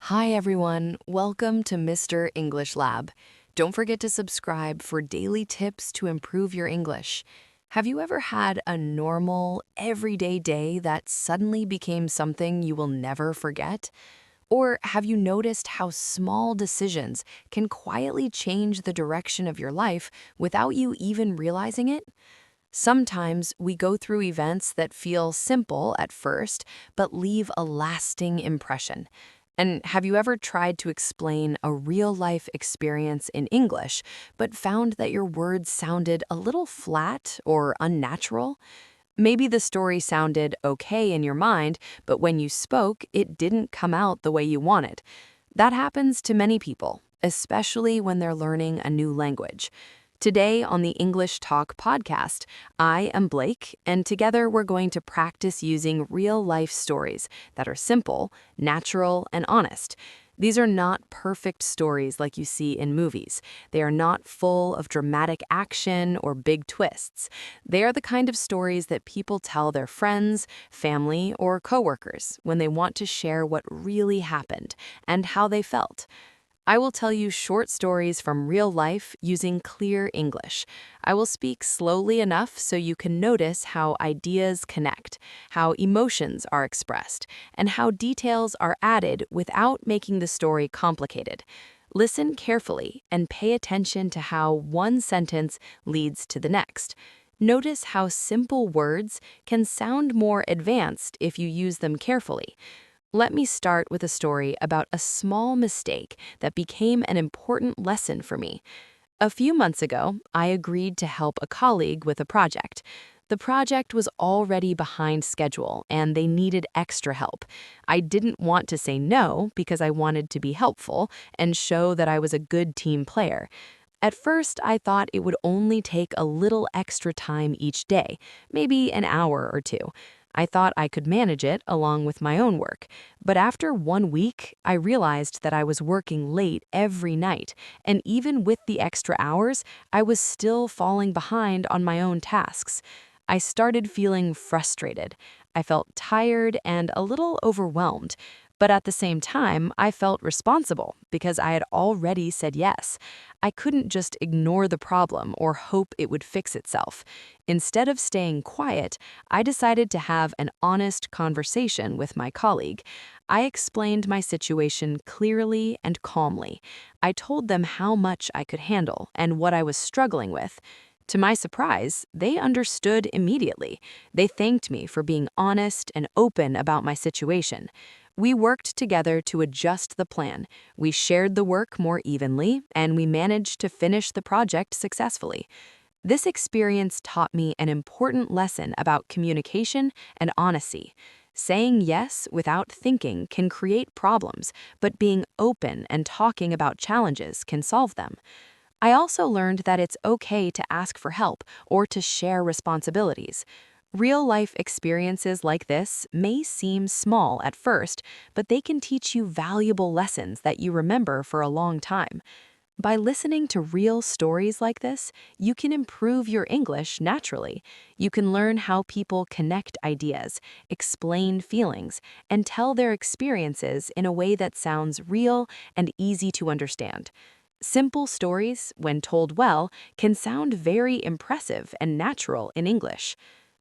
Hi everyone, welcome to Mr. English Lab. Don't forget to subscribe for daily tips to improve your English. Have you ever had a normal, everyday day that suddenly became something you will never forget? Or have you noticed how small decisions can quietly change the direction of your life without you even realizing it? Sometimes we go through events that feel simple at first, but leave a lasting impression. And have you ever tried to explain a real-life experience in English, but found that your words sounded a little flat or unnatural? Maybe the story sounded okay in your mind, but when you spoke, it didn't come out the way you wanted. That happens to many people, especially when they're learning a new language. Today on the English Talk podcast, I am Blake, and together we're going to practice using real-life stories that are simple, natural, and honest. These are not perfect stories like you see in movies. They are not full of dramatic action or big twists. They are the kind of stories that people tell their friends, family, or coworkers when they want to share what really happened and how they felt. I will tell you short stories from real life using clear English. I will speak slowly enough so you can notice how ideas connect, how emotions are expressed, and how details are added without making the story complicated. Listen carefully and pay attention to how one sentence leads to the next. Notice how simple words can sound more advanced if you use them carefully. Let me start with a story about a small mistake that became an important lesson for me. A few months ago, I agreed to help a colleague with a project. The project was already behind schedule and they needed extra help. I didn't want to say no because I wanted to be helpful and show that I was a good team player. At first, I thought it would only take a little extra time each day, maybe an hour or two. I thought I could manage it along with my own work. But after 1 week, I realized that I was working late every night, and even with the extra hours, I was still falling behind on my own tasks. I started feeling frustrated. I felt tired and a little overwhelmed. But at the same time, I felt responsible because I had already said yes. I couldn't just ignore the problem or hope it would fix itself. Instead of staying quiet, I decided to have an honest conversation with my colleague. I explained my situation clearly and calmly. I told them how much I could handle and what I was struggling with. To my surprise, they understood immediately. They thanked me for being honest and open about my situation. We worked together to adjust the plan. We shared the work more evenly, and we managed to finish the project successfully. This experience taught me an important lesson about communication and honesty. Saying yes without thinking can create problems, but being open and talking about challenges can solve them. I also learned that it's okay to ask for help or to share responsibilities. Real-life experiences like this may seem small at first, but they can teach you valuable lessons that you remember for a long time. By listening to real stories like this, you can improve your English naturally. You can learn how people connect ideas, explain feelings, and tell their experiences in a way that sounds real and easy to understand. Simple stories, when told well, can sound very impressive and natural in English.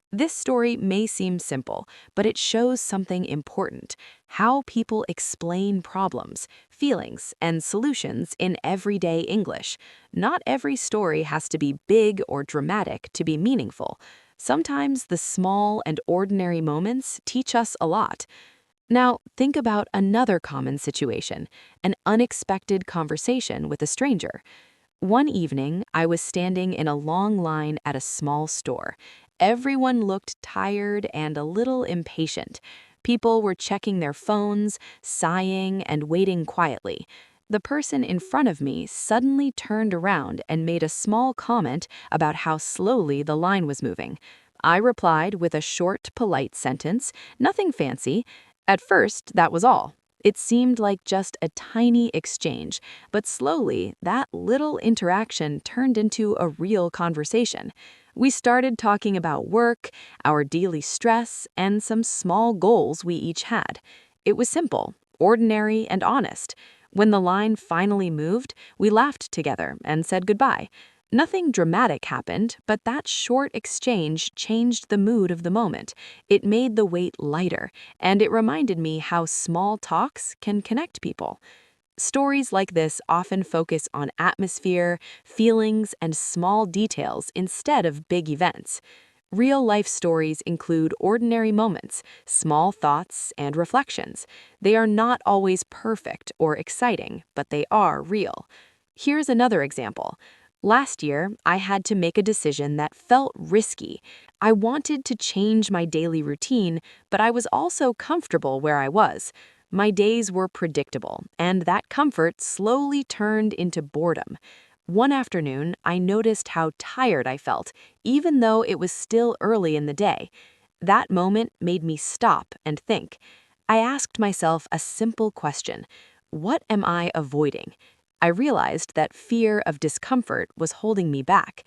This story may seem simple, but it shows something important: how people explain problems, feelings, and solutions in everyday English. Not every story has to be big or dramatic to be meaningful. Sometimes the small and ordinary moments teach us a lot. Now, think about another common situation: an unexpected conversation with a stranger. One evening, I was standing in a long line at a small store. Everyone looked tired and a little impatient. People were checking their phones, sighing, and waiting quietly. The person in front of me suddenly turned around and made a small comment about how slowly the line was moving. I replied with a short, polite sentence, nothing fancy. At first, that was all. It seemed like just a tiny exchange, but slowly, that little interaction turned into a real conversation. We started talking about work, our daily stress, and some small goals we each had. It was simple, ordinary and honest. When the line finally moved, we laughed together and said goodbye. Nothing dramatic happened, but that short exchange changed the mood of the moment. It made the weight lighter, and it reminded me how small talks can connect people. Stories like this often focus on atmosphere, feelings, and small details instead of big events. Real-life stories include ordinary moments, small thoughts, and reflections. They are not always perfect or exciting, but they are real. Here's another example. Last year, I had to make a decision that felt risky. I wanted to change my daily routine, but I was also comfortable where I was. My days were predictable, and that comfort slowly turned into boredom. One afternoon, I noticed how tired I felt, even though it was still early in the day. That moment made me stop and think. I asked myself a simple question: what am I avoiding? I realized that fear of discomfort was holding me back.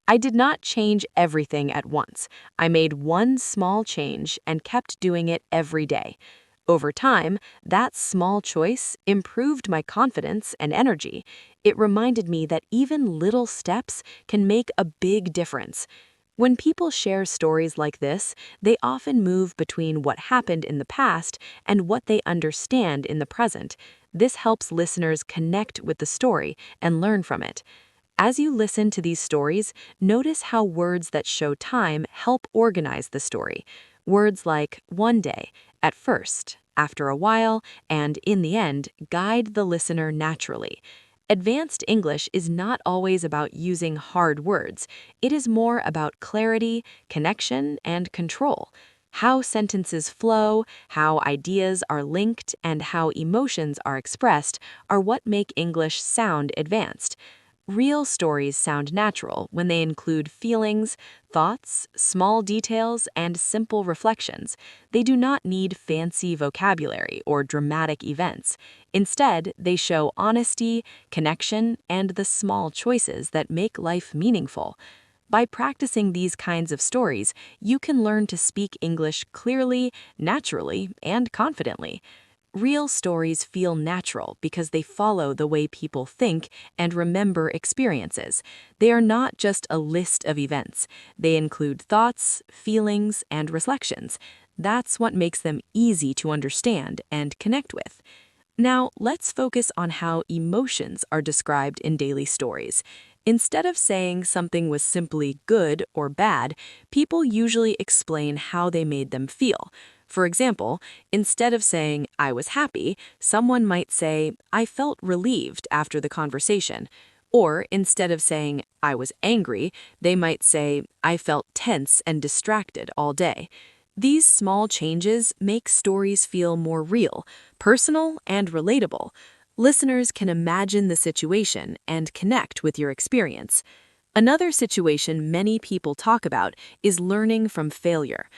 I did not change everything at once. I made one small change and kept doing it every day. Over time, that small choice improved my confidence and energy. It reminded me that even little steps can make a big difference. When people share stories like this, they often move between what happened in the past and what they understand in the present. This helps listeners connect with the story and learn from it. As you listen to these stories, notice how words that show time help organize the story. Words like one day, at first, after a while, and in the end guide the listener naturally. Advanced English is not always about using hard words. It is more about clarity, connection, and control. How sentences flow, how ideas are linked, and how emotions are expressed are what make English sound advanced. Real stories sound natural when they include feelings, thoughts, small details, and simple reflections. They do not need fancy vocabulary or dramatic events. Instead, they show honesty, connection, and the small choices that make life meaningful. By practicing these kinds of stories, you can learn to speak English clearly, naturally, and confidently. Real stories feel natural because they follow the way people think and remember experiences. They are not just a list of events. They include thoughts, feelings, and reflections. That's what makes them easy to understand and connect with. Now, let's focus on how emotions are described in daily stories. Instead of saying something was simply good or bad, people usually explain how they made them feel. For example, instead of saying, "I was happy," someone might say, "I felt relieved after the conversation." Or instead of saying, "I was angry," they might say, "I felt tense and distracted all day." These small changes make stories feel more real, personal, and relatable. Listeners can imagine the situation and connect with your experience. Another situation many people talk about is learning from failure.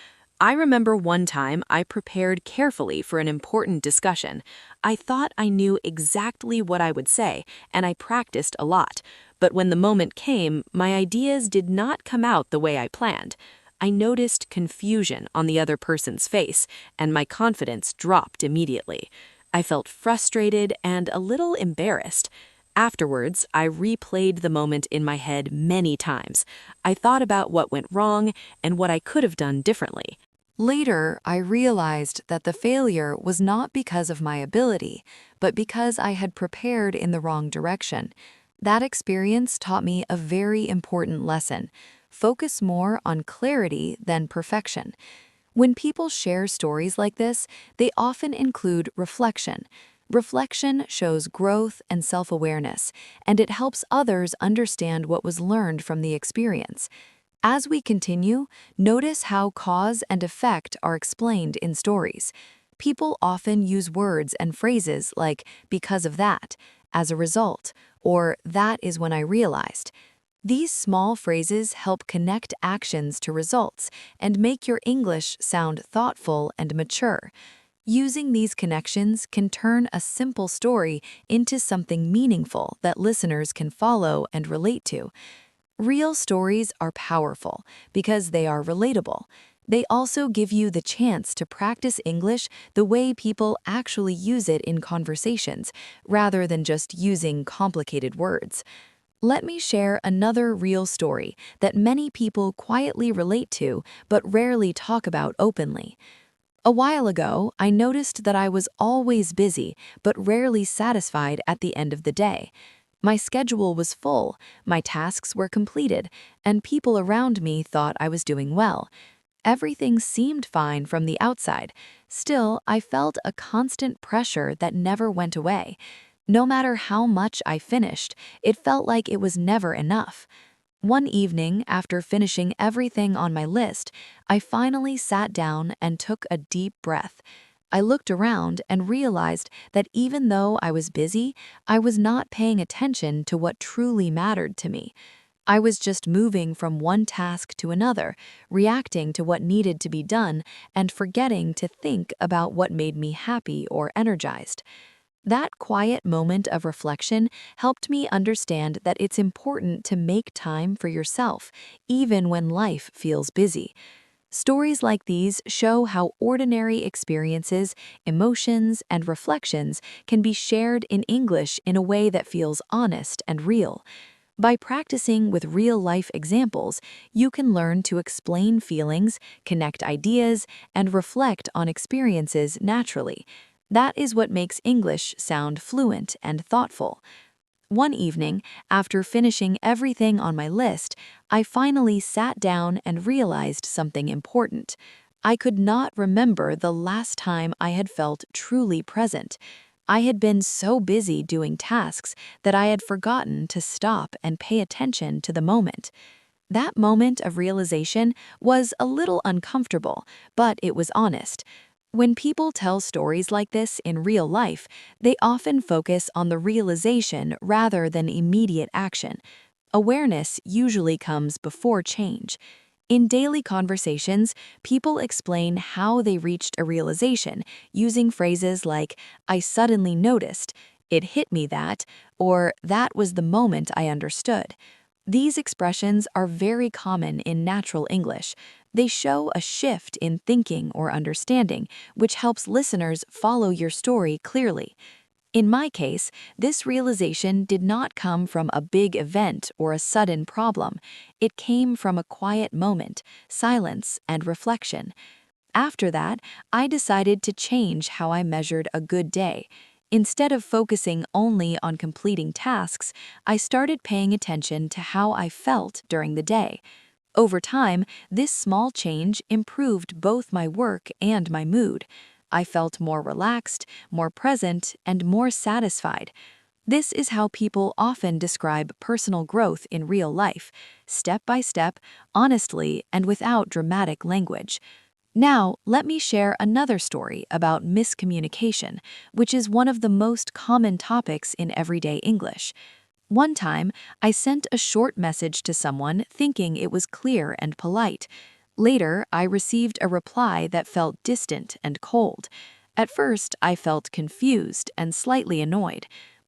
I remember one time I prepared carefully for an important discussion. I thought I knew exactly what I would say, and I practiced a lot. But when the moment came, my ideas did not come out the way I planned. I noticed confusion on the other person's face, and my confidence dropped immediately. I felt frustrated and a little embarrassed. Afterwards, I replayed the moment in my head many times. I thought about what went wrong and what I could have done differently. Later, I realized that the failure was not because of my ability, but because I had prepared in the wrong direction. That experience taught me a very important lesson: focus more on clarity than perfection. When people share stories like this, they often include reflection. Reflection shows growth and self-awareness, and it helps others understand what was learned from the experience. As we continue, notice how cause and effect are explained in stories. People often use words and phrases like "because of that," "as a result," or "that is when I realized." These small phrases help connect actions to results and make your English sound thoughtful and mature. Using these connections can turn a simple story into something meaningful that listeners can follow and relate to. Real stories are powerful because they are relatable. They also give you the chance to practice English the way people actually use it in conversations, rather than just using complicated words. Let me share another real story that many people quietly relate to but rarely talk about openly. A while ago, I noticed that I was always busy but rarely satisfied at the end of the day. My schedule was full, my tasks were completed, and people around me thought I was doing well. Everything seemed fine from the outside. Still, I felt a constant pressure that never went away. No matter how much I finished, it felt like it was never enough. One evening, after finishing everything on my list, I finally sat down and took a deep breath. I looked around and realized that even though I was busy, I was not paying attention to what truly mattered to me. I was just moving from one task to another, reacting to what needed to be done, and forgetting to think about what made me happy or energized. That quiet moment of reflection helped me understand that it's important to make time for yourself, even when life feels busy. Stories like these show how ordinary experiences, emotions, and reflections can be shared in English in a way that feels honest and real. By practicing with real-life examples, you can learn to explain feelings, connect ideas, and reflect on experiences naturally. That is what makes English sound fluent and thoughtful. One evening, after finishing everything on my list, I finally sat down and realized something important. I could not remember the last time I had felt truly present. I had been so busy doing tasks that I had forgotten to stop and pay attention to the moment. That moment of realization was a little uncomfortable, but it was honest. When people tell stories like this in real life, they often focus on the realization rather than immediate action. Awareness usually comes before change. In daily conversations, people explain how they reached a realization using phrases like, "I suddenly noticed," "It hit me that," or "That was the moment I understood." These expressions are very common in natural English. They show a shift in thinking or understanding, which helps listeners follow your story clearly. In my case, this realization did not come from a big event or a sudden problem. It came from a quiet moment, silence, and reflection. After that, I decided to change how I measured a good day. Instead of focusing only on completing tasks, I started paying attention to how I felt during the day. Over time, this small change improved both my work and my mood. I felt more relaxed, more present, and more satisfied. This is how people often describe personal growth in real life, step by step, honestly, and without dramatic language. Now, let me share another story about miscommunication, which is one of the most common topics in everyday English. One time, I sent a short message to someone thinking it was clear and polite. Later, I received a reply that felt distant and cold. At first, I felt confused and slightly annoyed.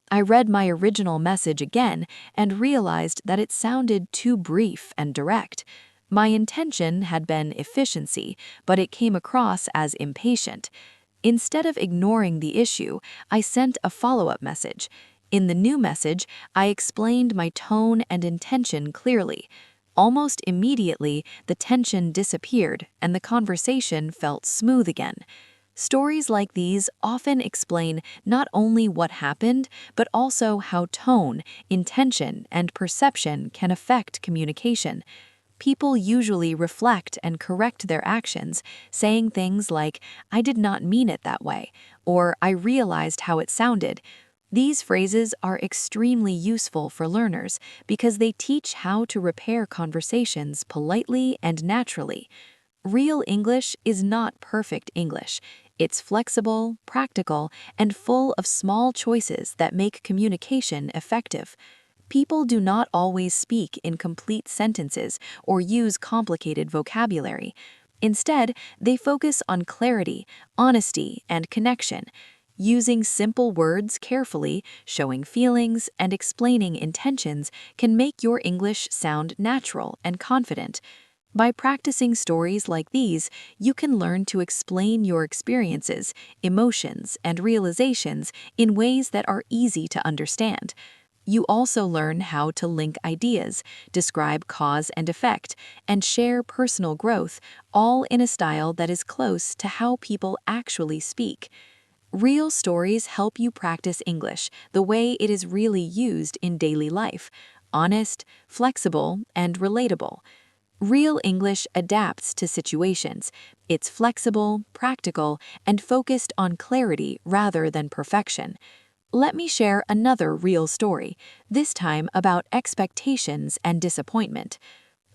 I read my original message again and realized that it sounded too brief and direct. My intention had been efficiency, but it came across as impatient. Instead of ignoring the issue, I sent a follow-up message. In the new message, I explained my tone and intention clearly. Almost immediately, the tension disappeared and the conversation felt smooth again. Stories like these often explain not only what happened, but also how tone, intention, and perception can affect communication. People usually reflect and correct their actions, saying things like, "I did not mean it that way," or "I realized how it sounded." These phrases are extremely useful for learners because they teach how to repair conversations politely and naturally. Real English is not perfect English. It's flexible, practical, and full of small choices that make communication effective. People do not always speak in complete sentences or use complicated vocabulary. Instead, they focus on clarity, honesty, and connection. Using simple words carefully, showing feelings, and explaining intentions can make your English sound natural and confident. By practicing stories like these, you can learn to explain your experiences, emotions, and realizations in ways that are easy to understand. You also learn how to link ideas, describe cause and effect, and share personal growth, all in a style that is close to how people actually speak. Real stories help you practice English the way it is really used in daily life: honest, flexible, and relatable. Real English adapts to situations. It's flexible, practical, and focused on clarity rather than perfection. Let me share another real story, this time about expectations and disappointment.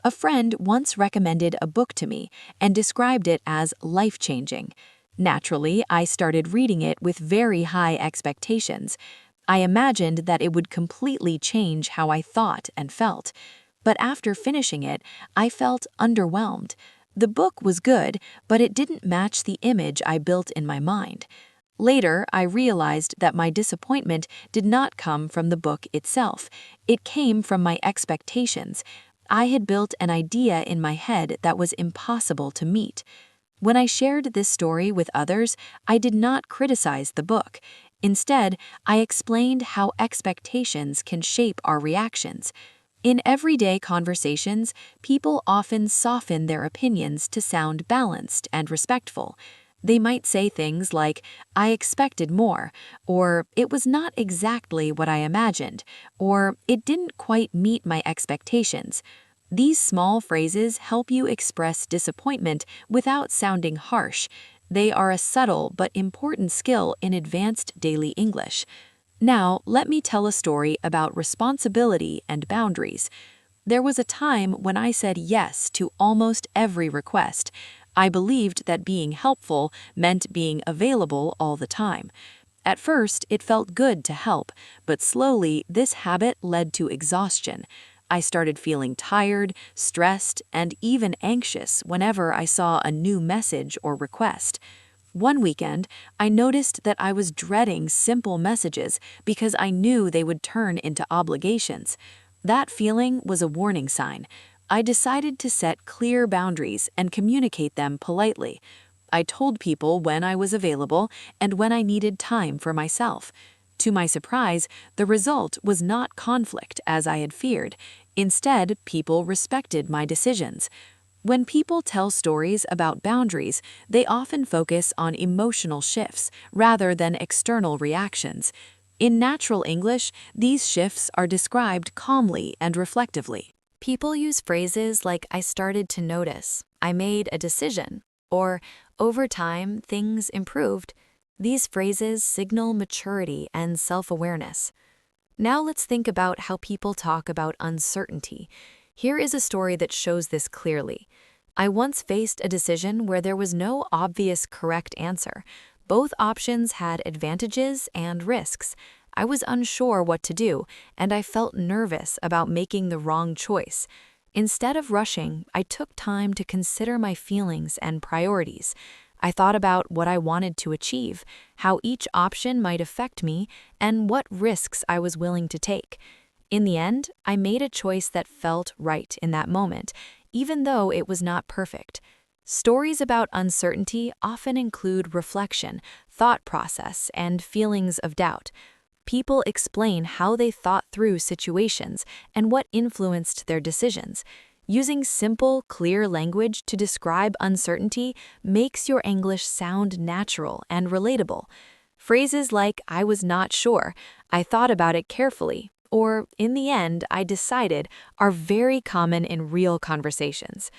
A friend once recommended a book to me and described it as life-changing. Naturally, I started reading it with very high expectations. I imagined that it would completely change how I thought and felt. But after finishing it, I felt underwhelmed. The book was good, but it didn't match the image I built in my mind. Later, I realized that my disappointment did not come from the book itself. It came from my expectations. I had built an idea in my head that was impossible to meet. When I shared this story with others, I did not criticize the book. Instead, I explained how expectations can shape our reactions. In everyday conversations, people often soften their opinions to sound balanced and respectful. They might say things like, "I expected more," or "It was not exactly what I imagined," or "It didn't quite meet my expectations." These small phrases help you express disappointment without sounding harsh. They are a subtle but important skill in advanced daily English. Now, let me tell a story about responsibility and boundaries. There was a time when I said yes to almost every request. I believed that being helpful meant being available all the time. At first, it felt good to help, but slowly this habit led to exhaustion. I started feeling tired, stressed, and even anxious whenever I saw a new message or request. One weekend, I noticed that I was dreading simple messages because I knew they would turn into obligations. That feeling was a warning sign. I decided to set clear boundaries and communicate them politely. I told people when I was available and when I needed time for myself. To my surprise, the result was not conflict as I had feared. Instead, people respected my decisions. When people tell stories about boundaries, they often focus on emotional shifts rather than external reactions. In natural English, these shifts are described calmly and reflectively. People use phrases like "I started to notice," "I made a decision," or "over time, things improved." These phrases signal maturity and self-awareness. Now let's think about how people talk about uncertainty. Here is a story that shows this clearly. I once faced a decision where there was no obvious correct answer. Both options had advantages and risks. I was unsure what to do, and I felt nervous about making the wrong choice. Instead of rushing, I took time to consider my feelings and priorities. I thought about what I wanted to achieve, how each option might affect me, and what risks I was willing to take. In the end, I made a choice that felt right in that moment, even though it was not perfect. Stories about uncertainty often include reflection, thought process, and feelings of doubt. People explain how they thought through situations and what influenced their decisions. Using simple, clear language to describe uncertainty makes your English sound natural and relatable. Phrases like "I was not sure," "I thought about it carefully," or "in the end, I decided" are very common in real conversations.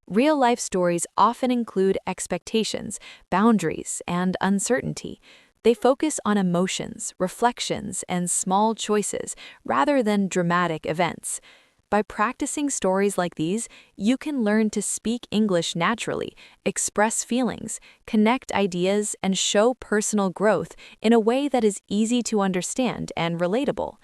Real-life stories often include expectations, boundaries, and uncertainty. They focus on emotions, reflections, and small choices rather than dramatic events. By practicing stories like these, you can learn to speak English naturally, express feelings, connect ideas, and show personal growth in a way that is easy to understand and relatable.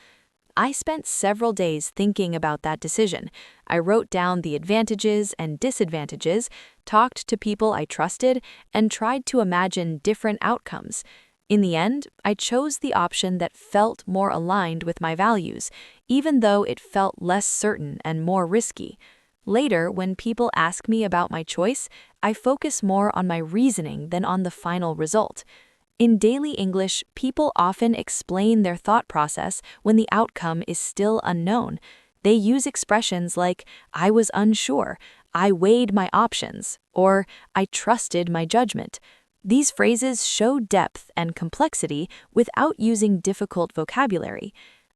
I spent several days thinking about that decision. I wrote down the advantages and disadvantages, talked to people I trusted, and tried to imagine different outcomes. In the end, I chose the option that felt more aligned with my values, even though it felt less certain and more risky. Later, when people ask me about my choice, I focus more on my reasoning than on the final result. In daily English, people often explain their thought process when the outcome is still unknown. They use expressions like, I was unsure, I weighed my options, or I trusted my judgment. These phrases show depth and complexity without using difficult vocabulary.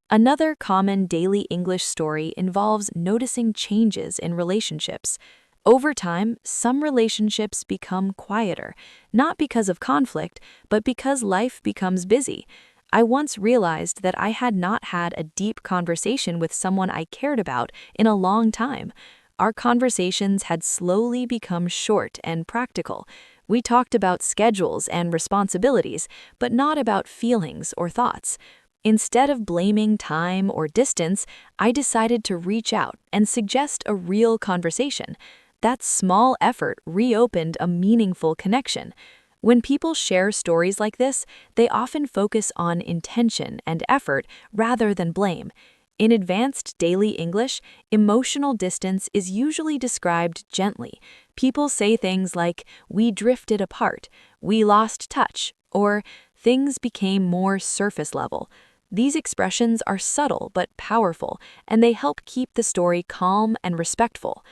Another common daily English story involves noticing changes in relationships. Over time, some relationships become quieter, not because of conflict, but because life becomes busy. I once realized that I had not had a deep conversation with someone I cared about in a long time. Our conversations had slowly become short and practical. We talked about schedules and responsibilities, but not about feelings or thoughts. Instead of blaming time or distance, I decided to reach out and suggest a real conversation. That small effort reopened a meaningful connection. When people share stories like this, they often focus on intention and effort rather than blame. In advanced daily English, emotional distance is usually described gently. People say things like, we drifted apart, we lost touch, or things became more surface level. These expressions are subtle but powerful, and they help keep the story calm and respectful.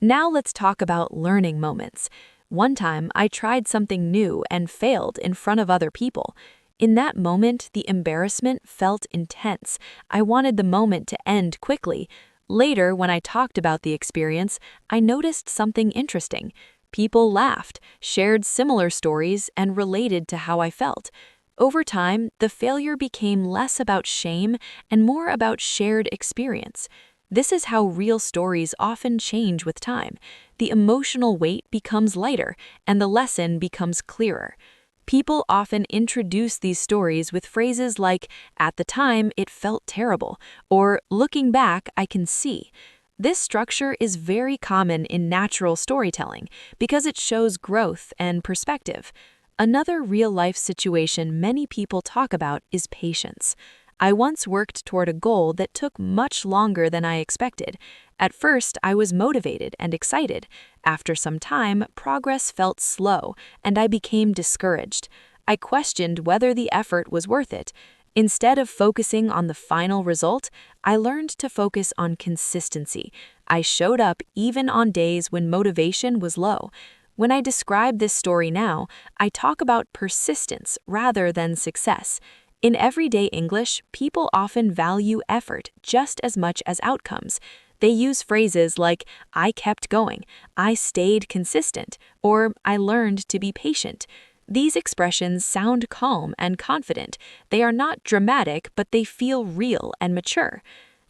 Now let's talk about learning moments. One time, I tried something new and failed in front of other people. In that moment, the embarrassment felt intense. I wanted the moment to end quickly. Later, when I talked about the experience, I noticed something interesting. People laughed, shared similar stories, and related to how I felt. Over time, the failure became less about shame and more about shared experience. This is how real stories often change with time. The emotional weight becomes lighter, and the lesson becomes clearer. People often introduce these stories with phrases like, at the time, it felt terrible, or looking back, I can see. This structure is very common in natural storytelling because it shows growth and perspective. Another real-life situation many people talk about is patience. I once worked toward a goal that took much longer than I expected. At first, I was motivated and excited. After some time, progress felt slow, and I became discouraged. I questioned whether the effort was worth it. Instead of focusing on the final result, I learned to focus on consistency. I showed up even on days when motivation was low. When I describe this story now, I talk about persistence rather than success. In everyday English, people often value effort just as much as outcomes. They use phrases like, I kept going, I stayed consistent, or I learned to be patient. These expressions sound calm and confident. They are not dramatic, but they feel real and mature.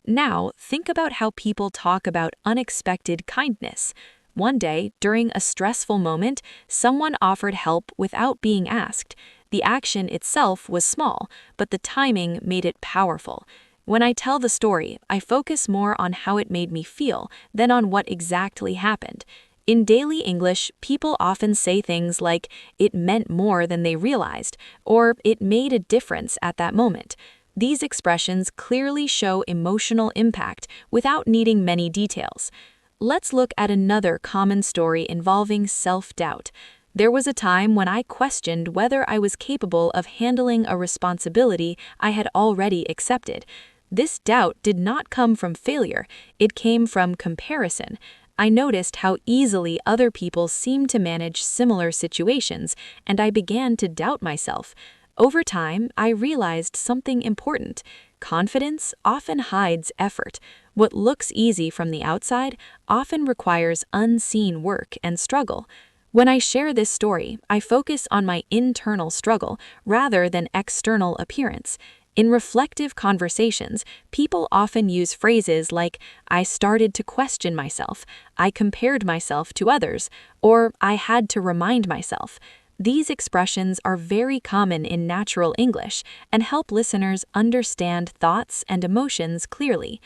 Now, think about how people talk about unexpected kindness. One day, during a stressful moment, someone offered help without being asked. The action itself was small, but the timing made it powerful. When I tell the story, I focus more on how it made me feel than on what exactly happened. In daily English, people often say things like, it meant more than they realized, or it made a difference at that moment. These expressions clearly show emotional impact without needing many details. Let's look at another common story involving self-doubt. There was a time when I questioned whether I was capable of handling a responsibility I had already accepted. This doubt did not come from failure, it came from comparison. I noticed how easily other people seemed to manage similar situations, and I began to doubt myself. Over time, I realized something important. Confidence often hides effort. What looks easy from the outside often requires unseen work and struggle. When I share this story, I focus on my internal struggle rather than external appearance. In reflective conversations, people often use phrases like, I started to question myself, I compared myself to others, or I had to remind myself. These expressions are very common in natural English and help listeners understand thoughts and emotions clearly.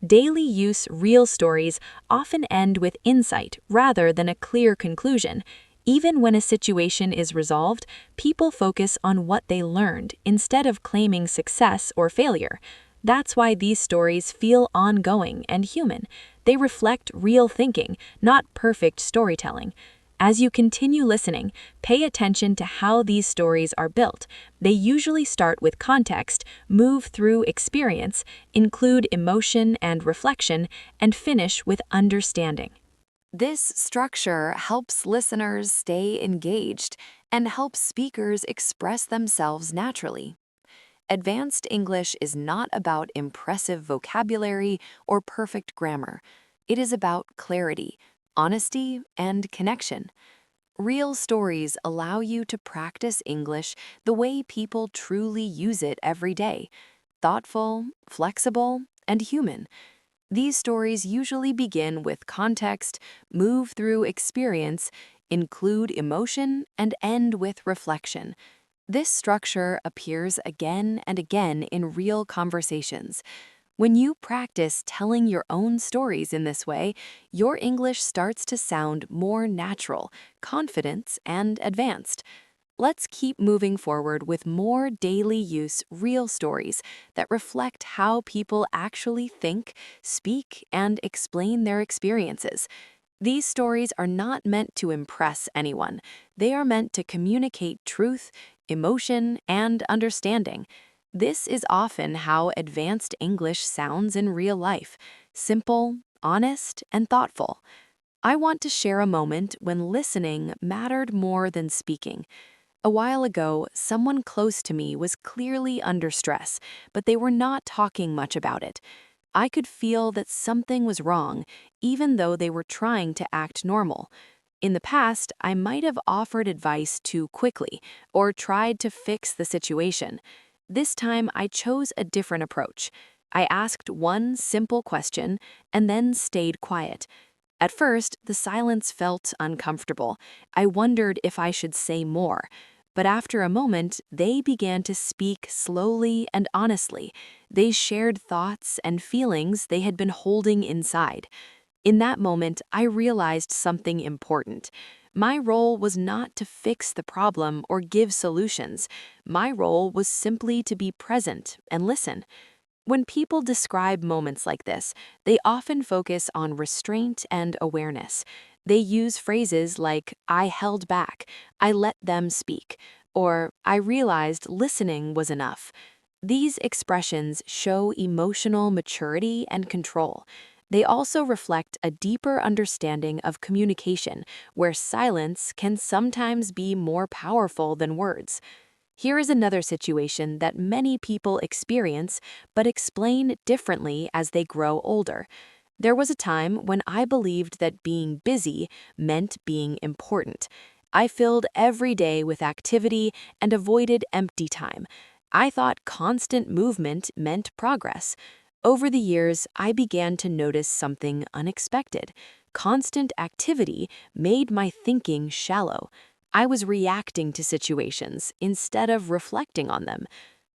Daily use real stories often end with insight rather than a clear conclusion. Even when a situation is resolved, people focus on what they learned instead of claiming success or failure. That's why these stories feel ongoing and human. They reflect real thinking, not perfect storytelling. As you continue listening, pay attention to how these stories are built. They usually start with context, move through experience, include emotion and reflection, and finish with understanding. This structure helps listeners stay engaged and helps speakers express themselves naturally. Advanced English is not about impressive vocabulary or perfect grammar. It is about clarity, honesty, and connection. Real stories allow you to practice English the way people truly use it every day: thoughtful, flexible, and human. These stories usually begin with context, move through experience, include emotion, and end with reflection. This structure appears again and again in real conversations. When you practice telling your own stories in this way, your English starts to sound more natural, confident, and advanced. Let's keep moving forward with more daily use real stories that reflect how people actually think, speak, and explain their experiences. These stories are not meant to impress anyone. They are meant to communicate truth, emotion, and understanding. This is often how advanced English sounds in real life: simple, honest, and thoughtful. I want to share a moment when listening mattered more than speaking. A while ago, someone close to me was clearly under stress, but they were not talking much about it. I could feel that something was wrong, even though they were trying to act normal. In the past, I might have offered advice too quickly or tried to fix the situation. This time, I chose a different approach. I asked one simple question and then stayed quiet. At first, the silence felt uncomfortable. I wondered if I should say more. But after a moment, they began to speak slowly and honestly. They shared thoughts and feelings they had been holding inside. In that moment, I realized something important. My role was not to fix the problem or give solutions. My role was simply to be present and listen. When people describe moments like this, they often focus on restraint and awareness. They use phrases like, "I held back," "I let them speak," or "I realized listening was enough." These expressions show emotional maturity and control. They also reflect a deeper understanding of communication, where silence can sometimes be more powerful than words. Here is another situation that many people experience but explain differently as they grow older. There was a time when I believed that being busy meant being important. I filled every day with activity and avoided empty time. I thought constant movement meant progress. Over the years, I began to notice something unexpected. Constant activity made my thinking shallow. I was reacting to situations instead of reflecting on them.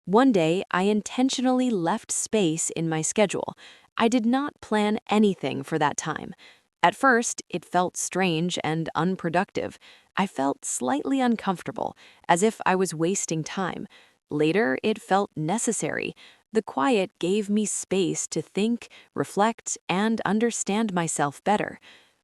One day, I intentionally left space in my schedule. I did not plan anything for that time. At first, it felt strange and unproductive. I felt slightly uncomfortable, as if I was wasting time. Later, it felt necessary. The quiet gave me space to think, reflect, and understand myself better.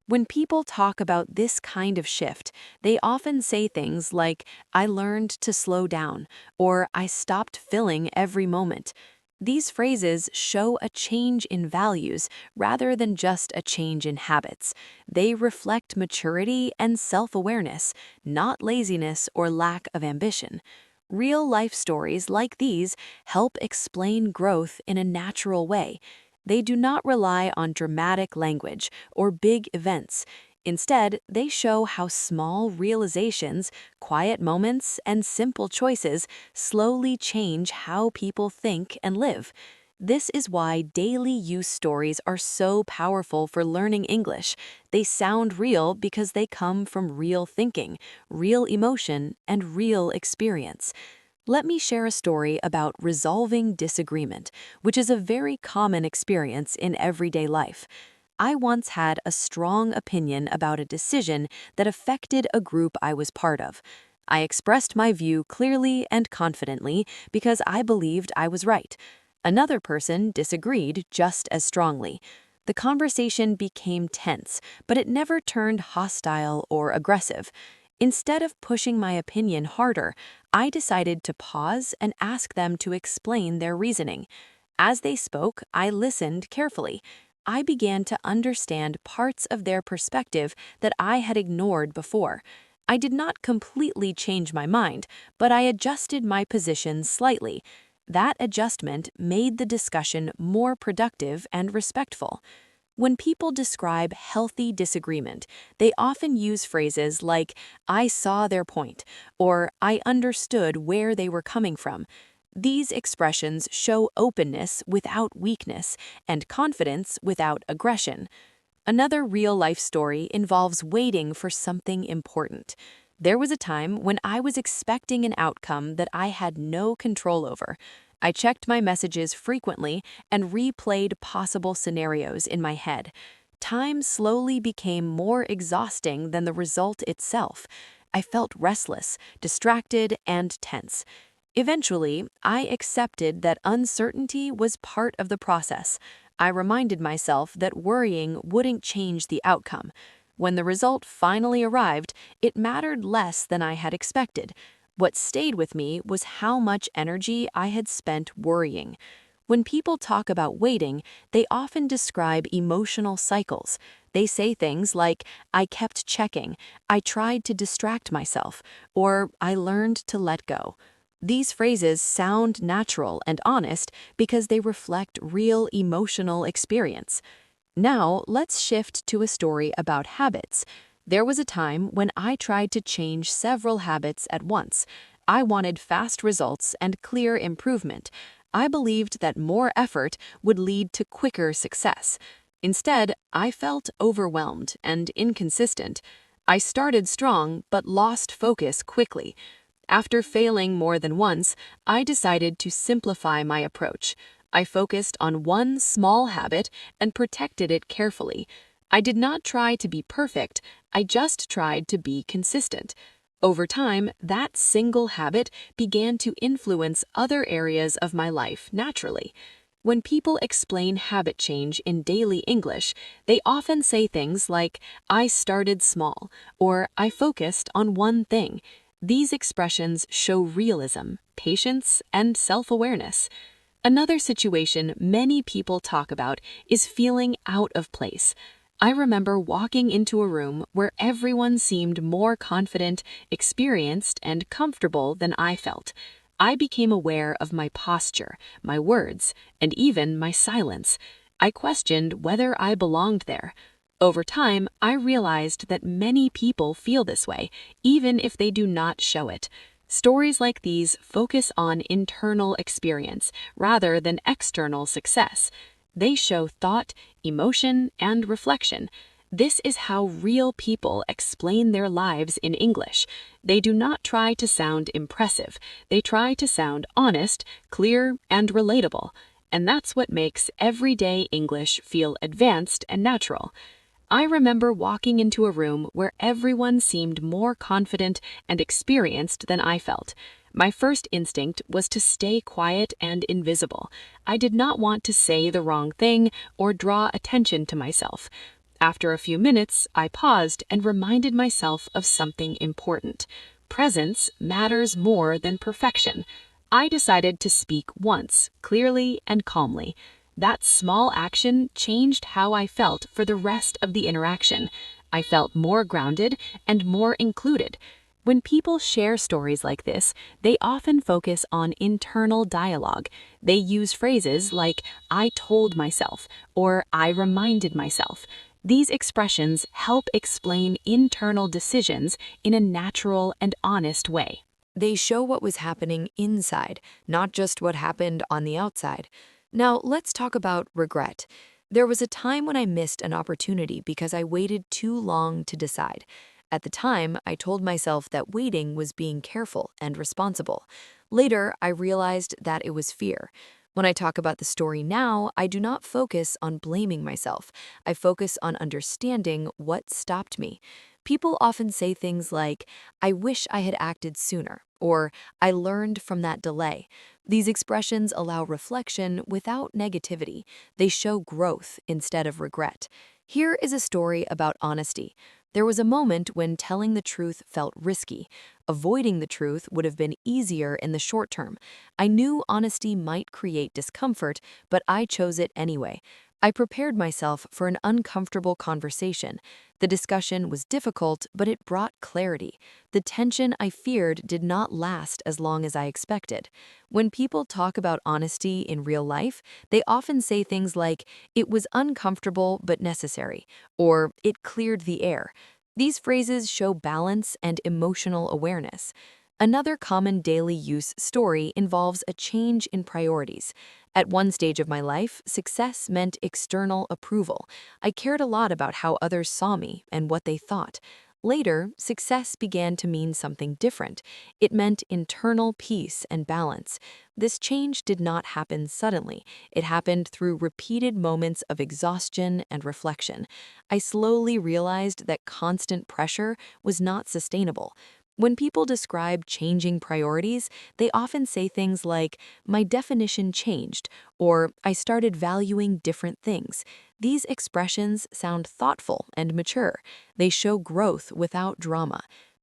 When people talk about this kind of shift, they often say things like, "I learned to slow down," or "I stopped filling every moment." These phrases show a change in values rather than just a change in habits. They reflect maturity and self-awareness, not laziness or lack of ambition. Real-life stories like these help explain growth in a natural way. They do not rely on dramatic language or big events. Instead, they show how small realizations, quiet moments, and simple choices slowly change how people think and live. This is why daily use stories are so powerful for learning English. They sound real because they come from real thinking, real emotion, and real experience. Let me share a story about resolving disagreement, which is a very common experience in everyday life. I once had a strong opinion about a decision that affected a group I was part of. I expressed my view clearly and confidently because I believed I was right. Another person disagreed just as strongly. The conversation became tense, but it never turned hostile or aggressive. Instead of pushing my opinion harder, I decided to pause and ask them to explain their reasoning. As they spoke, I listened carefully. I began to understand parts of their perspective that I had ignored before. I did not completely change my mind, but I adjusted my position slightly. That adjustment made the discussion more productive and respectful. When people describe healthy disagreement, they often use phrases like, "I saw their point," or "I understood where they were coming from." These expressions show openness without weakness and confidence without aggression. Another real-life story involves waiting for something important. There was a time when I was expecting an outcome that I had no control over. I checked my messages frequently and replayed possible scenarios in my head. Time slowly became more exhausting than the result itself. I felt restless, distracted, and tense. Eventually, I accepted that uncertainty was part of the process. I reminded myself that worrying wouldn't change the outcome. When the result finally arrived, it mattered less than I had expected. What stayed with me was how much energy I had spent worrying. When people talk about waiting, they often describe emotional cycles. They say things like, "I kept checking," "I tried to distract myself," or "I learned to let go." These phrases sound natural and honest because they reflect real emotional experience. Now, let's shift to a story about habits. There was a time when I tried to change several habits at once. I wanted fast results and clear improvement. I believed that more effort would lead to quicker success. Instead, I felt overwhelmed and inconsistent. I started strong but lost focus quickly. After failing more than once, I decided to simplify my approach. I focused on one small habit and protected it carefully. I did not try to be perfect, I just tried to be consistent. Over time, that single habit began to influence other areas of my life naturally. When people explain habit change in daily English, they often say things like, "I started small," or "I focused on one thing." These expressions show realism, patience, and self-awareness. Another situation many people talk about is feeling out of place. I remember walking into a room where everyone seemed more confident, experienced, and comfortable than I felt. I became aware of my posture, my words, and even my silence. I questioned whether I belonged there. Over time, I realized that many people feel this way, even if they do not show it. Stories like these focus on internal experience rather than external success. They show thought, emotion, and reflection. This is how real people explain their lives in English. They do not try to sound impressive. They try to sound honest, clear, and relatable. And that's what makes everyday English feel advanced and natural. I remember walking into a room where everyone seemed more confident and experienced than I felt. My first instinct was to stay quiet and invisible. I did not want to say the wrong thing or draw attention to myself. After a few minutes, I paused and reminded myself of something important. Presence matters more than perfection. I decided to speak once, clearly and calmly. That small action changed how I felt for the rest of the interaction. I felt more grounded and more included. When people share stories like this, they often focus on internal dialogue. They use phrases like, "I told myself," or "I reminded myself." These expressions help explain internal decisions in a natural and honest way. They show what was happening inside, not just what happened on the outside. Now, let's talk about regret. There was a time when I missed an opportunity because I waited too long to decide. At the time, I told myself that waiting was being careful and responsible. Later, I realized that it was fear. When I talk about the story now, I do not focus on blaming myself. I focus on understanding what stopped me. People often say things like, I wish I had acted sooner, or I learned from that delay. These expressions allow reflection without negativity. They show growth instead of regret. Here is a story about honesty. There was a moment when telling the truth felt risky. Avoiding the truth would have been easier in the short term. I knew honesty might create discomfort, but I chose it anyway. I prepared myself for an uncomfortable conversation. The discussion was difficult, but it brought clarity. The tension I feared did not last as long as I expected. When people talk about honesty in real life, they often say things like, it was uncomfortable but necessary, or it cleared the air. These phrases show balance and emotional awareness. Another common daily use story involves a change in priorities. At one stage of my life, success meant external approval. I cared a lot about how others saw me and what they thought. Later, success began to mean something different. It meant internal peace and balance. This change did not happen suddenly. It happened through repeated moments of exhaustion and reflection. I slowly realized that constant pressure was not sustainable. When people describe changing priorities, they often say things like, my definition changed, or I started valuing different things. These expressions sound thoughtful and mature. They show growth without drama.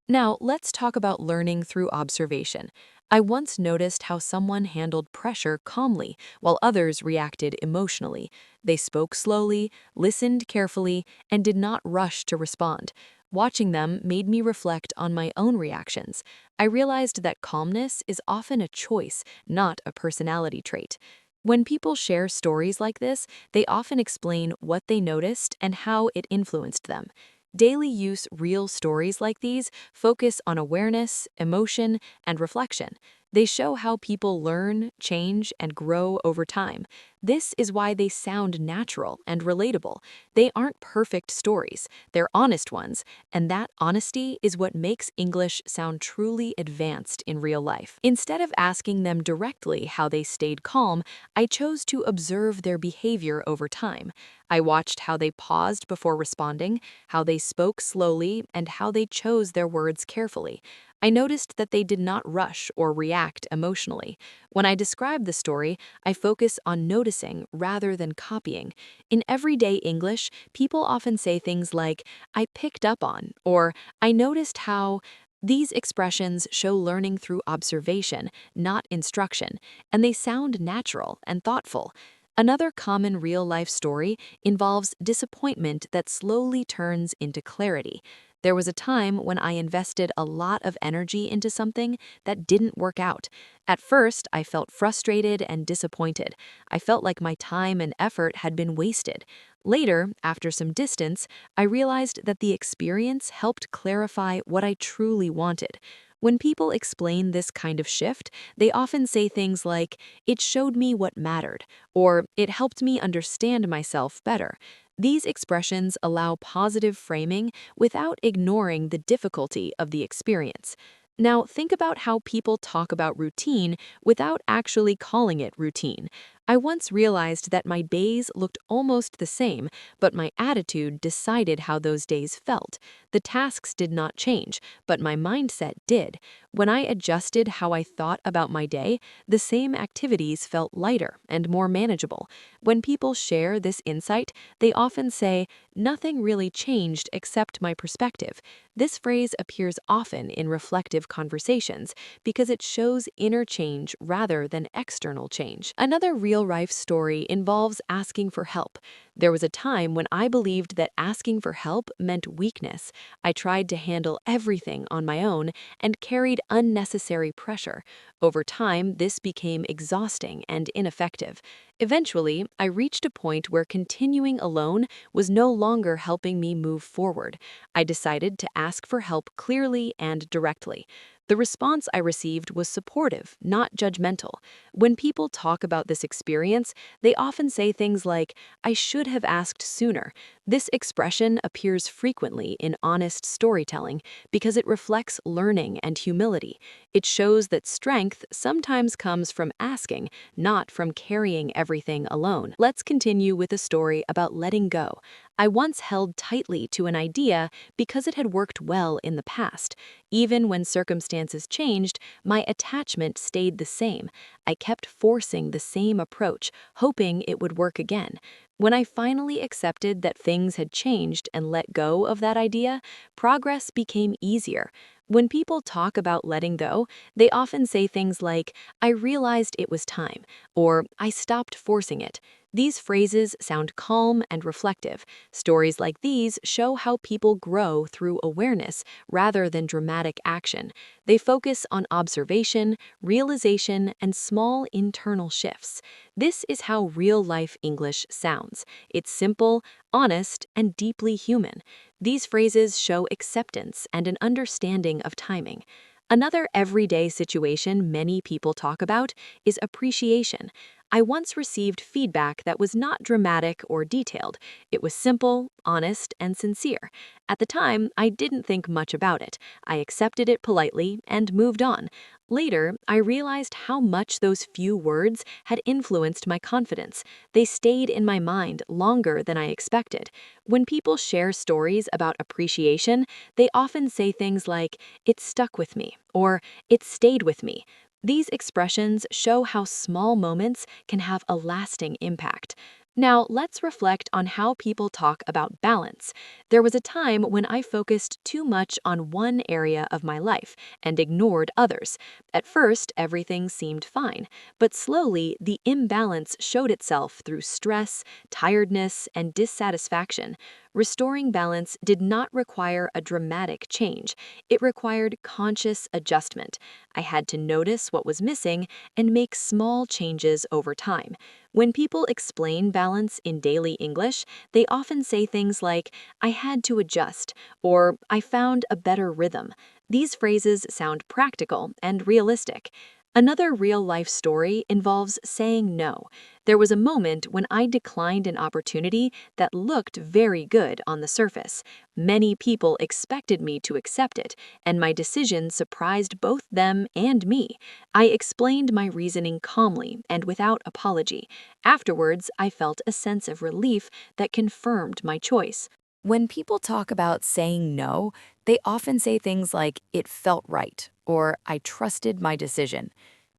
Now, let's talk about learning through observation. I once noticed how someone handled pressure calmly while others reacted emotionally. They spoke slowly, listened carefully, and did not rush to respond. Watching them made me reflect on my own reactions. I realized that calmness is often a choice, not a personality trait. When people share stories like this, they often explain what they noticed and how it influenced them. Daily use real stories like these focus on awareness, emotion, and reflection. They show how people learn, change, and grow over time. This is why they sound natural and relatable. They aren't perfect stories, they're honest ones, and that honesty is what makes English sound truly advanced in real life. Instead of asking them directly how they stayed calm, I chose to observe their behavior over time. I watched how they paused before responding, how they spoke slowly, and how they chose their words carefully. I noticed that they did not rush or react emotionally. When I describe the story, I focus on noticing rather than copying. In everyday English, people often say things like, I picked up on, or I noticed how. These expressions show learning through observation, not instruction, and they sound natural and thoughtful. Another common real-life story involves disappointment that slowly turns into clarity. There was a time when I invested a lot of energy into something that didn't work out. At first, I felt frustrated and disappointed. I felt like my time and effort had been wasted. Later, after some distance, I realized that the experience helped clarify what I truly wanted. When people explain this kind of shift, they often say things like, it showed me what mattered, or it helped me understand myself better. These expressions allow positive framing without ignoring the difficulty of the experience. Now, think about how people talk about routine without actually calling it routine. I once realized that my days looked almost the same, but my attitude decided how those days felt. The tasks did not change, but my mindset did. When I adjusted how I thought about my day, the same activities felt lighter and more manageable. When people share this insight, they often say, nothing really changed except my perspective. This phrase appears often in reflective conversations because it shows inner change rather than external change. Another real-life story involves asking for help. There was a time when I believed that asking for help meant weakness. I tried to handle everything on my own and carried unnecessary pressure. Over time, this became exhausting and ineffective. Eventually, I reached a point where continuing alone was no longer helping me move forward. I decided to ask for help clearly and directly. The response I received was supportive, not judgmental. When people talk about this experience, they often say things like, I should have asked sooner. This expression appears frequently in honest storytelling because it reflects learning and humility. It shows that strength sometimes comes from asking, not from carrying everything alone. Let's continue with a story about letting go. I once held tightly to an idea because it had worked well in the past. Even when circumstances changed, my attachment stayed the same. I kept forcing the same approach, hoping it would work again. When I finally accepted that things had changed and let go of that idea, progress became easier. When people talk about letting go, they often say things like, I realized it was time, or I stopped forcing it. These phrases sound calm and reflective. Stories like these show how people grow through awareness rather than dramatic action. They focus on observation, realization, and small internal shifts. This is how real-life English sounds. It's simple, honest, and deeply human. These phrases show acceptance and an understanding of timing. Another everyday situation many people talk about is appreciation. I once received feedback that was not dramatic or detailed. It was simple, honest, and sincere. At the time, I didn't think much about it. I accepted it politely and moved on. Later, I realized how much those few words had influenced my confidence. They stayed in my mind longer than I expected. When people share stories about appreciation, they often say things like, "It stuck with me," or "It stayed with me." These expressions show how small moments can have a lasting impact. Now, let's reflect on how people talk about balance. There was a time when I focused too much on one area of my life and ignored others. At first, everything seemed fine, but slowly the imbalance showed itself through stress, tiredness, and dissatisfaction. Restoring balance did not require a dramatic change. It required conscious adjustment. I had to notice what was missing and make small changes over time. When people explain balance in daily English, they often say things like, I had to adjust, or I found a better rhythm. These phrases sound practical and realistic. Another real-life story involves saying no. There was a moment when I declined an opportunity that looked very good on the surface. Many people expected me to accept it, and my decision surprised both them and me. I explained my reasoning calmly and without apology. Afterwards, I felt a sense of relief that confirmed my choice. When people talk about saying no, they often say things like, it felt right, or I trusted my decision.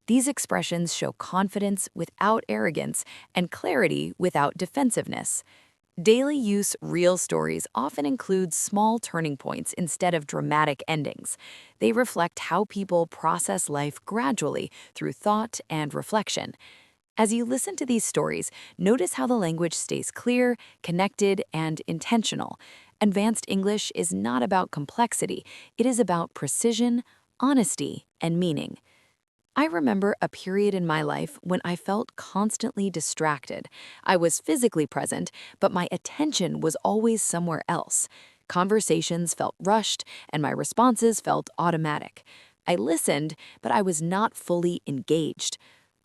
These expressions show confidence without arrogance and clarity without defensiveness. Daily use real stories often include small turning points instead of dramatic endings. They reflect how people process life gradually through thought and reflection. As you listen to these stories, notice how the language stays clear, connected, and intentional. Advanced English is not about complexity, it is about precision, honesty, and meaning. I remember a period in my life when I felt constantly distracted. I was physically present, but my attention was always somewhere else. Conversations felt rushed, and my responses felt automatic. I listened, but I was not fully engaged.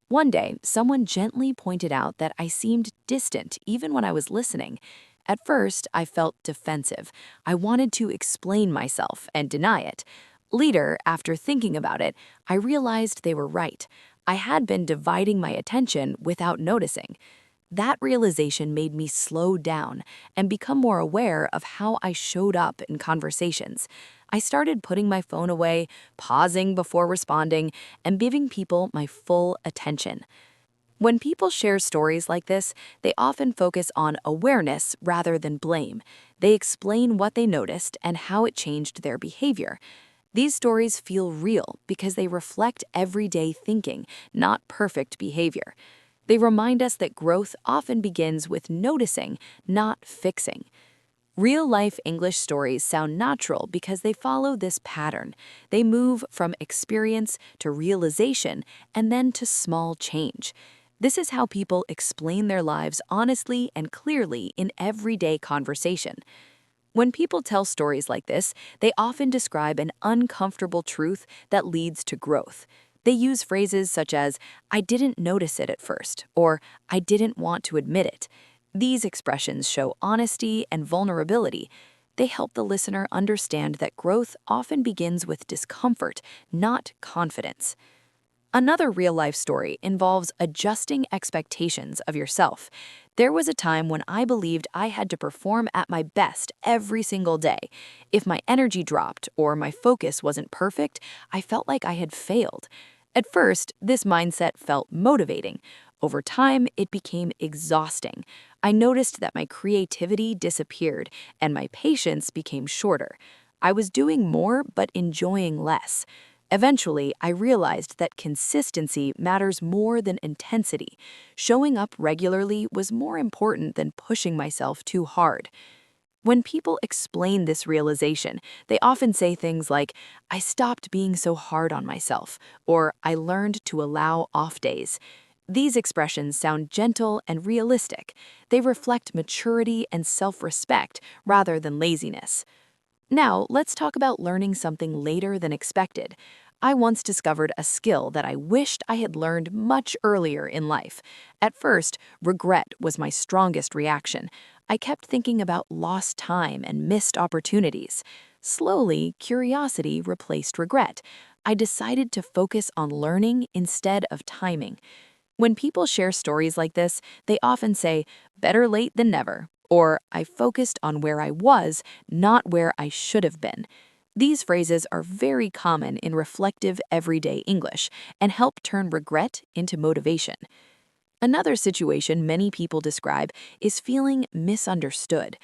One day, someone gently pointed out that I seemed distant even when I was listening. At first, I felt defensive. I wanted to explain myself and deny it. Later, after thinking about it, I realized they were right. I had been dividing my attention without noticing. That realization made me slow down and become more aware of how I showed up in conversations. I started putting my phone away, pausing before responding, and giving people my full attention. When people share stories like this, they often focus on awareness rather than blame. They explain what they noticed and how it changed their behavior. These stories feel real because they reflect everyday thinking, not perfect behavior. They remind us that growth often begins with noticing, not fixing. Real-life English stories sound natural because they follow this pattern. They move from experience to realization and then to small change. This is how people explain their lives honestly and clearly in everyday conversation. When people tell stories like this, they often describe an uncomfortable truth that leads to growth. They use phrases such as, I didn't notice it at first, or I didn't want to admit it. These expressions show honesty and vulnerability. They help the listener understand that growth often begins with discomfort, not confidence. Another real-life story involves adjusting expectations of yourself. There was a time when I believed I had to perform at my best every single day. If my energy dropped or my focus wasn't perfect, I felt like I had failed. At first, this mindset felt motivating. Over time, it became exhausting. I noticed that my creativity disappeared and my patience became shorter. I was doing more but enjoying less. Eventually, I realized that consistency matters more than intensity. Showing up regularly was more important than pushing myself too hard. When people explain this realization, they often say things like, I stopped being so hard on myself, or I learned to allow off days. These expressions sound gentle and realistic. They reflect maturity and self-respect rather than laziness. Now, let's talk about learning something later than expected. I once discovered a skill that I wished I had learned much earlier in life. At first, regret was my strongest reaction. I kept thinking about lost time and missed opportunities. Slowly, curiosity replaced regret. I decided to focus on learning instead of timing. When people share stories like this, they often say, better late than never, or I focused on where I was, not where I should have been. These phrases are very common in reflective everyday English and help turn regret into motivation. Another situation many people describe is feeling misunderstood.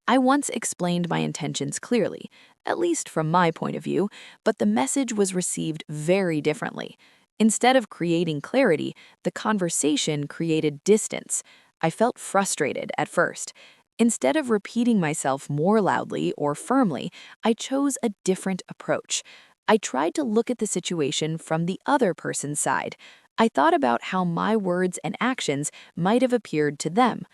I once explained my intentions clearly, at least from my point of view, but the message was received very differently. Instead of creating clarity, the conversation created distance. I felt frustrated at first. Instead of repeating myself more loudly or firmly, I chose a different approach. I tried to look at the situation from the other person's side. I thought about how my words and actions might have appeared to them.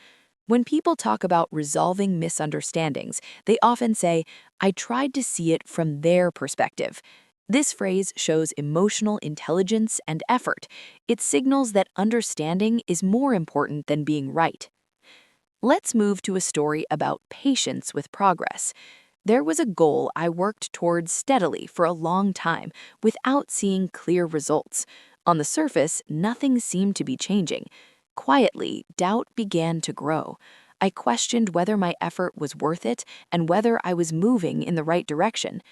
When people talk about resolving misunderstandings, they often say, I tried to see it from their perspective. This phrase shows emotional intelligence and effort. It signals that understanding is more important than being right. Let's move to a story about patience with progress. There was a goal I worked towards steadily for a long time without seeing clear results. On the surface, nothing seemed to be changing. Quietly, doubt began to grow. I questioned whether my effort was worth it and whether I was moving in the right direction.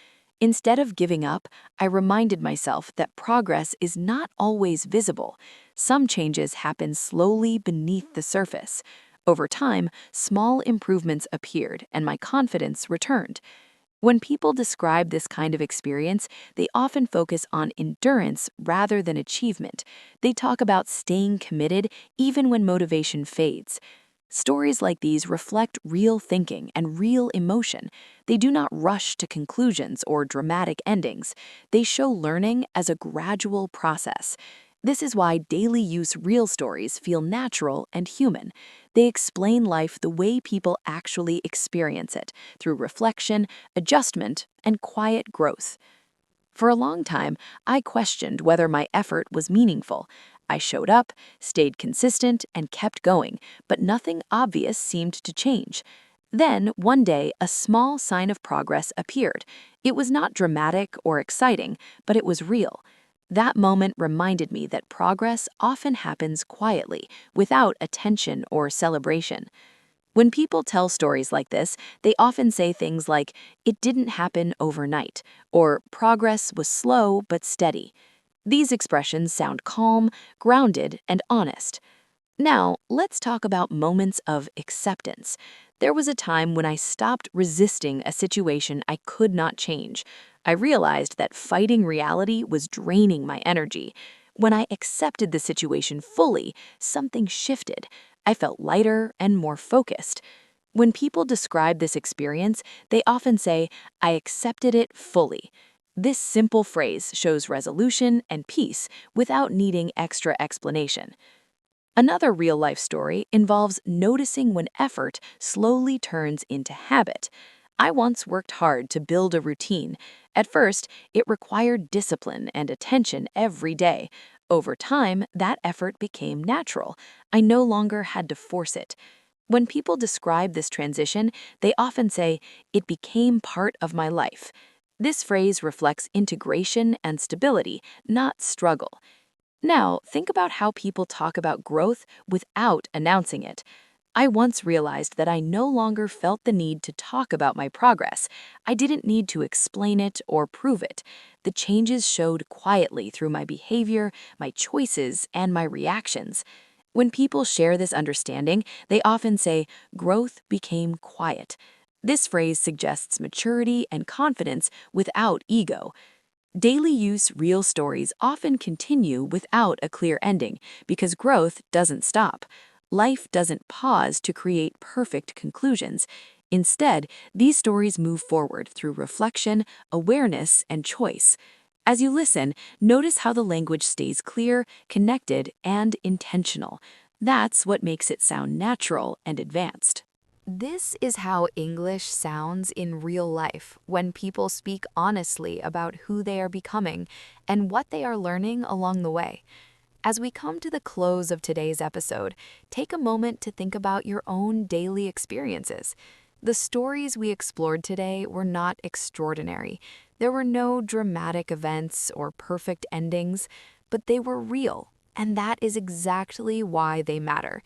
Instead of giving up, I reminded myself that progress is not always visible. Some changes happen slowly beneath the surface. Over time, small improvements appeared and my confidence returned. When people describe this kind of experience, they often focus on endurance rather than achievement. They talk about staying committed even when motivation fades. Stories like these reflect real thinking and real emotion. They do not rush to conclusions or dramatic endings. They show learning as a gradual process. This is why daily use real stories feel natural and human. They explain life the way people actually experience it, through reflection, adjustment, and quiet growth. For a long time, I questioned whether my effort was meaningful. I showed up, stayed consistent, and kept going, but nothing obvious seemed to change. Then, one day, a small sign of progress appeared. It was not dramatic or exciting, but it was real. That moment reminded me that progress often happens quietly, without attention or celebration. When people tell stories like this, they often say things like, it didn't happen overnight, or progress was slow but steady. These expressions sound calm, grounded, and honest. Now, let's talk about moments of acceptance. There was a time when I stopped resisting a situation I could not change. I realized that fighting reality was draining my energy. When I accepted the situation fully, something shifted. I felt lighter and more focused. When people describe this experience, they often say, I accepted it fully. This simple phrase shows resolution and peace without needing extra explanation. Another real-life story involves noticing when effort slowly turns into habit. I once worked hard to build a routine. At first, it required discipline and attention every day. Over time, that effort became natural. I no longer had to force it. When people describe this transition, they often say, it became part of my life. This phrase reflects integration and stability, not struggle. Now, think about how people talk about growth without announcing it. I once realized that I no longer felt the need to talk about my progress. I didn't need to explain it or prove it. The changes showed quietly through my behavior, my choices, and my reactions. When people share this understanding, they often say, growth became quiet. This phrase suggests maturity and confidence without ego. Daily use real stories often continue without a clear ending because growth doesn't stop. Life doesn't pause to create perfect conclusions. Instead, these stories move forward through reflection, awareness, and choice. As you listen, notice how the language stays clear, connected, and intentional. That's what makes it sound natural and advanced. This is how English sounds in real life when people speak honestly about who they are becoming and what they are learning along the way. As we come to the close of today's episode, take a moment to think about your own daily experiences. The stories we explored today were not extraordinary. There were no dramatic events or perfect endings, but they were real, and that is exactly why they matter.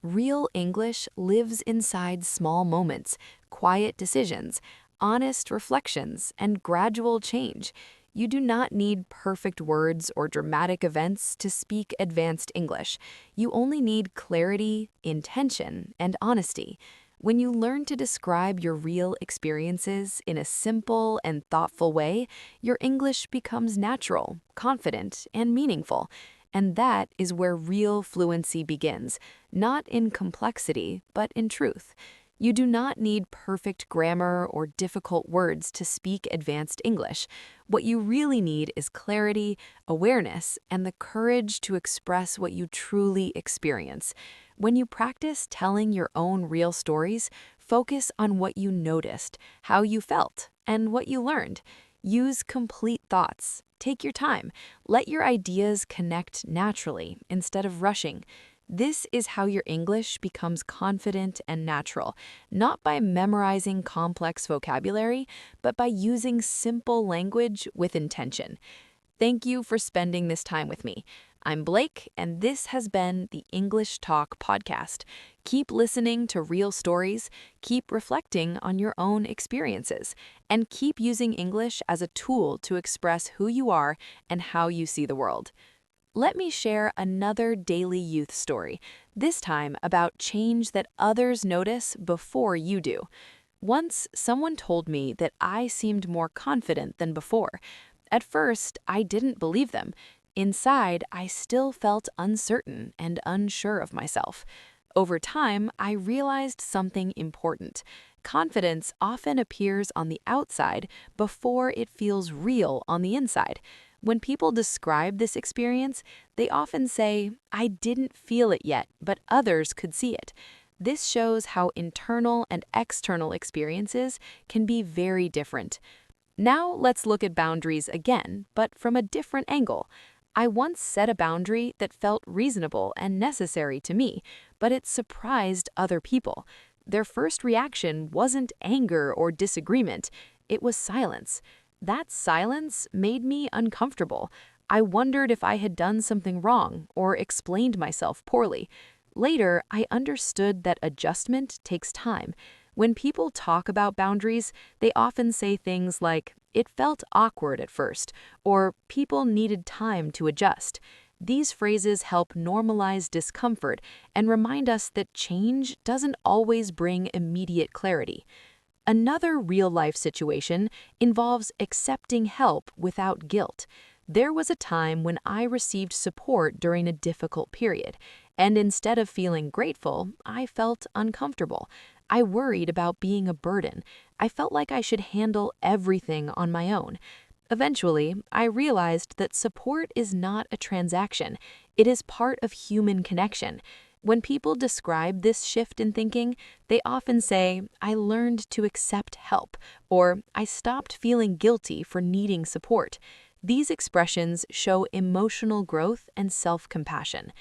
Real English lives inside small moments, quiet decisions, honest reflections, and gradual change. You do not need perfect words or dramatic events to speak advanced English. You only need clarity, intention, and honesty. When you learn to describe your real experiences in a simple and thoughtful way, your English becomes natural, confident, and meaningful. And that is where real fluency begins, not in complexity, but in truth. You do not need perfect grammar or difficult words to speak advanced English. What you really need is clarity, awareness, and the courage to express what you truly experience. When you practice telling your own real stories, focus on what you noticed, how you felt, and what you learned. Use complete thoughts. Take your time. Let your ideas connect naturally instead of rushing. This is how your English becomes confident and natural, not by memorizing complex vocabulary, but by using simple language with intention. Thank you for spending this time with me. I'm Blake, and this has been the English Talk Podcast. Keep listening to real stories, keep reflecting on your own experiences, and keep using English as a tool to express who you are and how you see the world. Let me share another daily youth story, this time about change that others notice before you do. Once, someone told me that I seemed more confident than before. At first, I didn't believe them. Inside, I still felt uncertain and unsure of myself. Over time, I realized something important. Confidence often appears on the outside before it feels real on the inside. When people describe this experience, they often say, I didn't feel it yet, but others could see it. This shows how internal and external experiences can be very different. Now let's look at boundaries again, but from a different angle. I once set a boundary that felt reasonable and necessary to me, but it surprised other people. Their first reaction wasn't anger or disagreement, it was silence. That silence made me uncomfortable. I wondered if I had done something wrong or explained myself poorly. Later, I understood that adjustment takes time. When people talk about boundaries, they often say things like, it felt awkward at first, or people needed time to adjust. These phrases help normalize discomfort and remind us that change doesn't always bring immediate clarity. Another real-life situation involves accepting help without guilt. There was a time when I received support during a difficult period, and instead of feeling grateful, I felt uncomfortable. I worried about being a burden. I felt like I should handle everything on my own. Eventually, I realized that support is not a transaction. It is part of human connection. When people describe this shift in thinking, they often say, I learned to accept help, or I stopped feeling guilty for needing support. These expressions show emotional growth and self-compassion.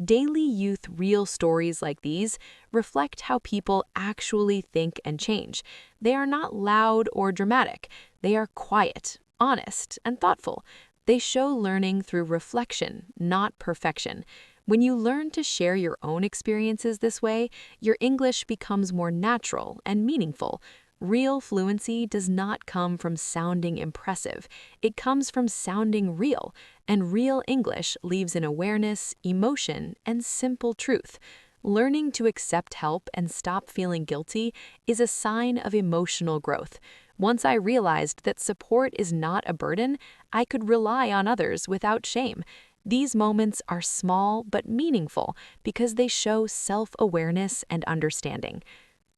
Daily youth real stories like these reflect how people actually think and change. They are not loud or dramatic. They are quiet, honest, and thoughtful. They show learning through reflection, not perfection. When you learn to share your own experiences this way, your English becomes more natural and meaningful. Real fluency does not come from sounding impressive. It comes from sounding real, and real English leaves in awareness, emotion, and simple truth. Learning to accept help and stop feeling guilty is a sign of emotional growth. Once I realized that support is not a burden, I could rely on others without shame. These moments are small but meaningful because they show self-awareness and understanding.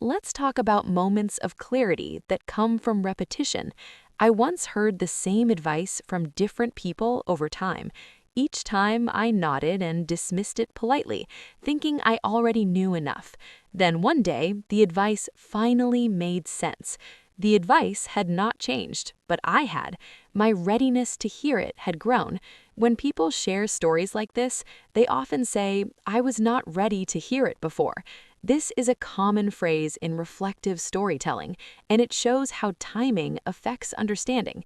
Let's talk about moments of clarity that come from repetition. I once heard the same advice from different people over time. Each time I nodded and dismissed it politely, thinking I already knew enough. Then one day, the advice finally made sense. The advice had not changed, but I had. My readiness to hear it had grown. When people share stories like this, they often say, "I was not ready to hear it before." This is a common phrase in reflective storytelling, and it shows how timing affects understanding.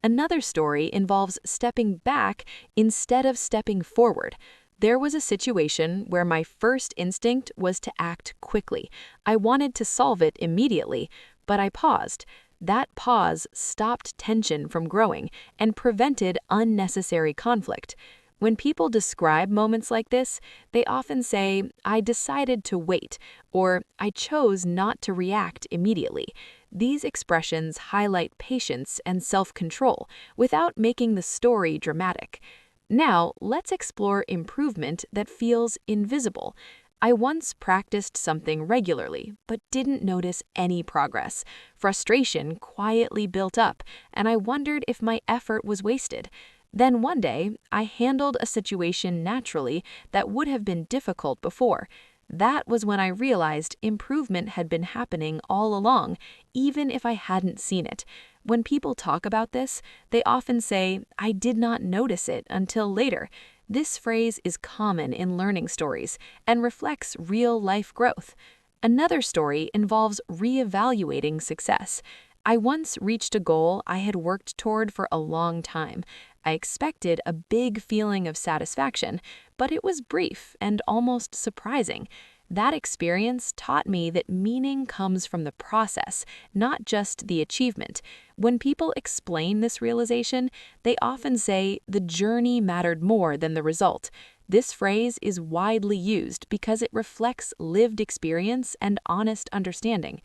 Another story involves stepping back instead of stepping forward. There was a situation where my first instinct was to act quickly. I wanted to solve it immediately, but I paused. That pause stopped tension from growing and prevented unnecessary conflict. When people describe moments like this, they often say, "I decided to wait," or "I chose not to react immediately." These expressions highlight patience and self-control without making the story dramatic. Now, let's explore improvement that feels invisible. I once practiced something regularly, but didn't notice any progress. Frustration quietly built up, and I wondered if my effort was wasted. Then one day, I handled a situation naturally that would have been difficult before. That was when I realized improvement had been happening all along, even if I hadn't seen it. When people talk about this, they often say, "I did not notice it until later." This phrase is common in learning stories and reflects real-life growth. Another story involves reevaluating success. I once reached a goal I had worked toward for a long time. I expected a big feeling of satisfaction, but it was brief and almost surprising. That experience taught me that meaning comes from the process, not just the achievement. When people explain this realization, they often say the journey mattered more than the result. This phrase is widely used because it reflects lived experience and honest understanding.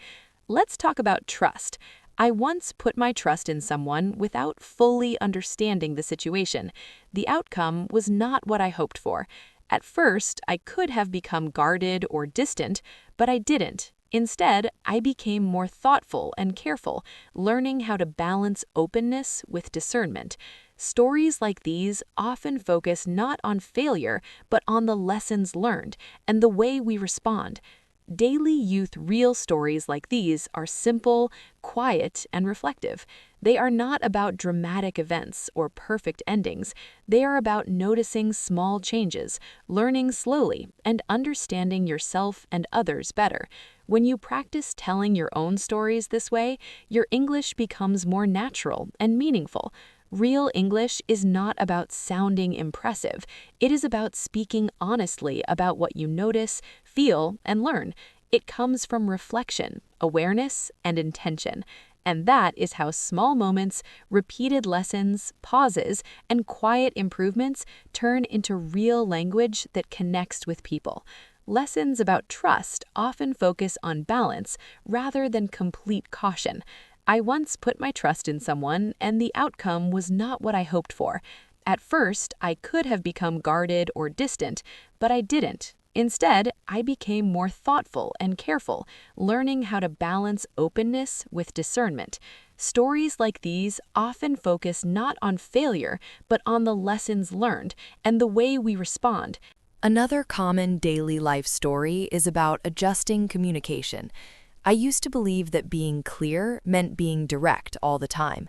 Let's talk about trust. I once put my trust in someone without fully understanding the situation. The outcome was not what I hoped for. At first, I could have become guarded or distant, but I didn't. Instead, I became more thoughtful and careful, learning how to balance openness with discernment. Stories like these often focus not on failure, but on the lessons learned and the way we respond. Daily youth real stories like these are simple, quiet, and reflective. They are not about dramatic events or perfect endings. They are about noticing small changes, learning slowly, and understanding yourself and others better. When you practice telling your own stories this way, your English becomes more natural and meaningful. Real English is not about sounding impressive. It is about speaking honestly about what you notice, feel, and learn. It comes from reflection, awareness, and intention. And that is how small moments, repeated lessons, pauses, and quiet improvements turn into real language that connects with people. Lessons about trust often focus on balance rather than complete caution. I once put my trust in someone, and the outcome was not what I hoped for. At first, I could have become guarded or distant, but I didn't. Instead, I became more thoughtful and careful, learning how to balance openness with discernment. Stories like these often focus not on failure, but on the lessons learned and the way we respond. Another common daily life story is about adjusting communication. I used to believe that being clear meant being direct all the time.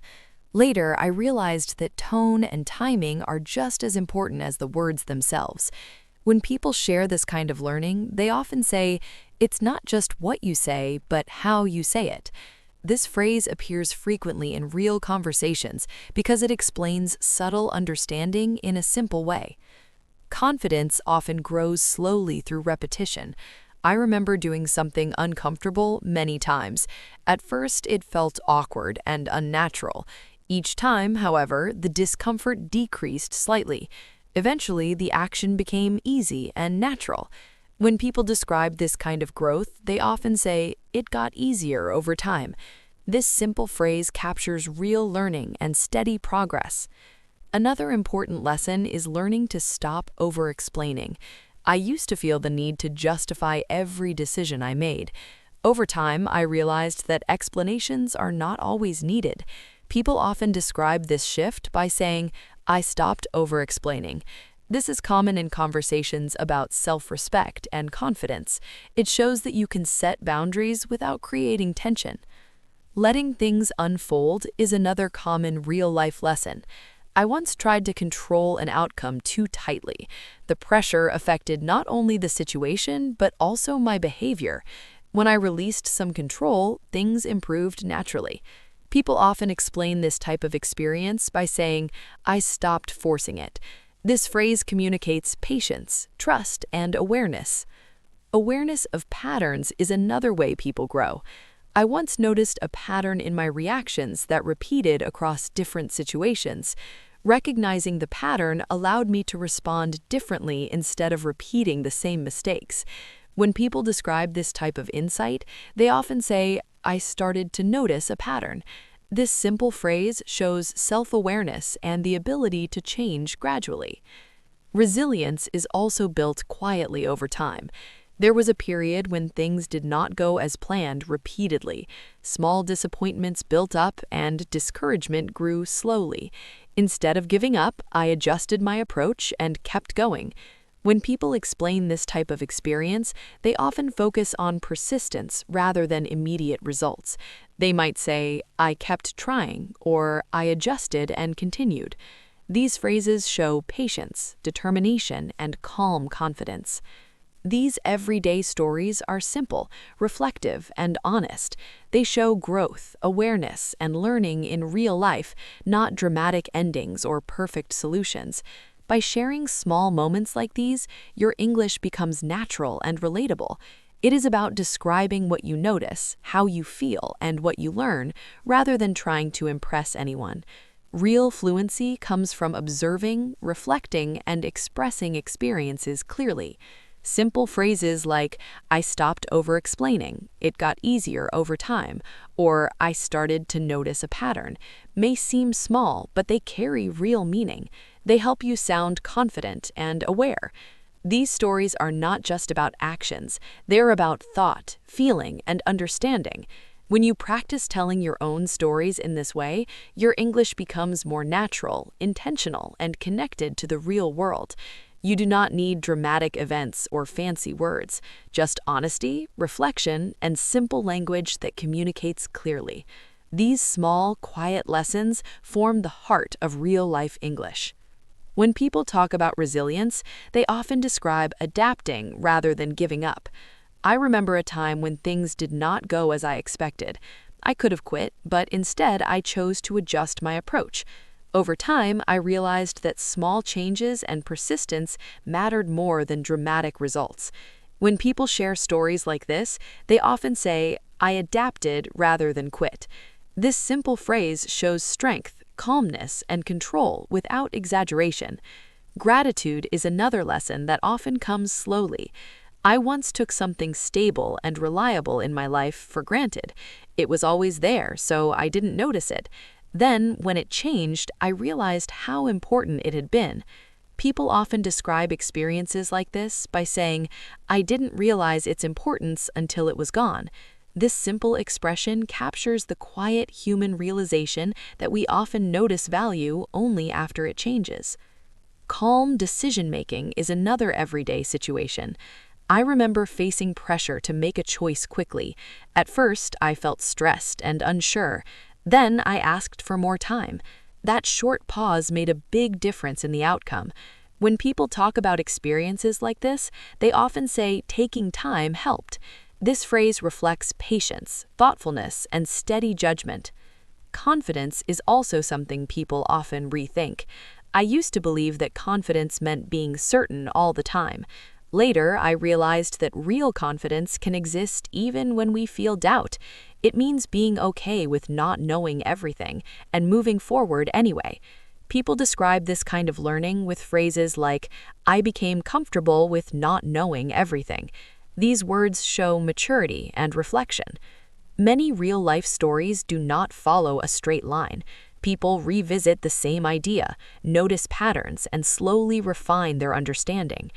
Later, I realized that tone and timing are just as important as the words themselves. When people share this kind of learning, they often say, "It's not just what you say, but how you say it." This phrase appears frequently in real conversations because it explains subtle understanding in a simple way. Confidence often grows slowly through repetition. I remember doing something uncomfortable many times. At first, it felt awkward and unnatural. Each time, however, the discomfort decreased slightly. Eventually, the action became easy and natural. When people describe this kind of growth, they often say, "It got easier over time." This simple phrase captures real learning and steady progress. Another important lesson is learning to stop over-explaining. I used to feel the need to justify every decision I made. Over time, I realized that explanations are not always needed. People often describe this shift by saying, "I stopped over-explaining." This is common in conversations about self-respect and confidence. It shows that you can set boundaries without creating tension. Letting things unfold is another common real-life lesson. I once tried to control an outcome too tightly. The pressure affected not only the situation, but also my behavior. When I released some control, things improved naturally. People often explain this type of experience by saying, "I stopped forcing it." This phrase communicates patience, trust, and awareness. Awareness of patterns is another way people grow. I once noticed a pattern in my reactions that repeated across different situations. Recognizing the pattern allowed me to respond differently instead of repeating the same mistakes. When people describe this type of insight, they often say, "I started to notice a pattern." This simple phrase shows self-awareness and the ability to change gradually. Resilience is also built quietly over time. There was a period when things did not go as planned repeatedly. Small disappointments built up and discouragement grew slowly. Instead of giving up, I adjusted my approach and kept going. When people explain this type of experience, they often focus on persistence rather than immediate results. They might say, "I kept trying," or "I adjusted and continued." These phrases show patience, determination, and calm confidence. These everyday stories are simple, reflective, and honest. They show growth, awareness, and learning in real life, not dramatic endings or perfect solutions. By sharing small moments like these, your English becomes natural and relatable. It is about describing what you notice, how you feel, and what you learn, rather than trying to impress anyone. Real fluency comes from observing, reflecting, and expressing experiences clearly. Simple phrases like, "I stopped over-explaining," "It got easier over time," or "I started to notice a pattern," may seem small, but they carry real meaning. They help you sound confident and aware. These stories are not just about actions, they're about thought, feeling, and understanding. When you practice telling your own stories in this way, your English becomes more natural, intentional, and connected to the real world. You do not need dramatic events or fancy words, just honesty, reflection, and simple language that communicates clearly. These small, quiet lessons form the heart of real-life English. When people talk about resilience, they often describe adapting rather than giving up. I remember a time when things did not go as I expected. I could have quit, but instead I chose to adjust my approach. Over time, I realized that small changes and persistence mattered more than dramatic results. When people share stories like this, they often say, "I adapted rather than quit." This simple phrase shows strength, calmness, and control without exaggeration. Gratitude is another lesson that often comes slowly. I once took something stable and reliable in my life for granted. It was always there, so I didn't notice it. Then, when it changed, I realized how important it had been. People often describe experiences like this by saying, "I didn't realize its importance until it was gone." This simple expression captures the quiet human realization that we often notice value only after it changes. Calm decision-making is another everyday situation. I remember facing pressure to make a choice quickly. At first, I felt stressed and unsure. Then I asked for more time. That short pause made a big difference in the outcome. When people talk about experiences like this, they often say taking time helped. This phrase reflects patience, thoughtfulness, and steady judgment. Confidence is also something people often rethink. I used to believe that confidence meant being certain all the time. Later, I realized that real confidence can exist even when we feel doubt. It means being okay with not knowing everything and moving forward anyway. People describe this kind of learning with phrases like, "I became comfortable with not knowing everything." These words show maturity and reflection. Many real-life stories do not follow a straight line. People revisit the same idea, notice patterns, and slowly refine their understanding.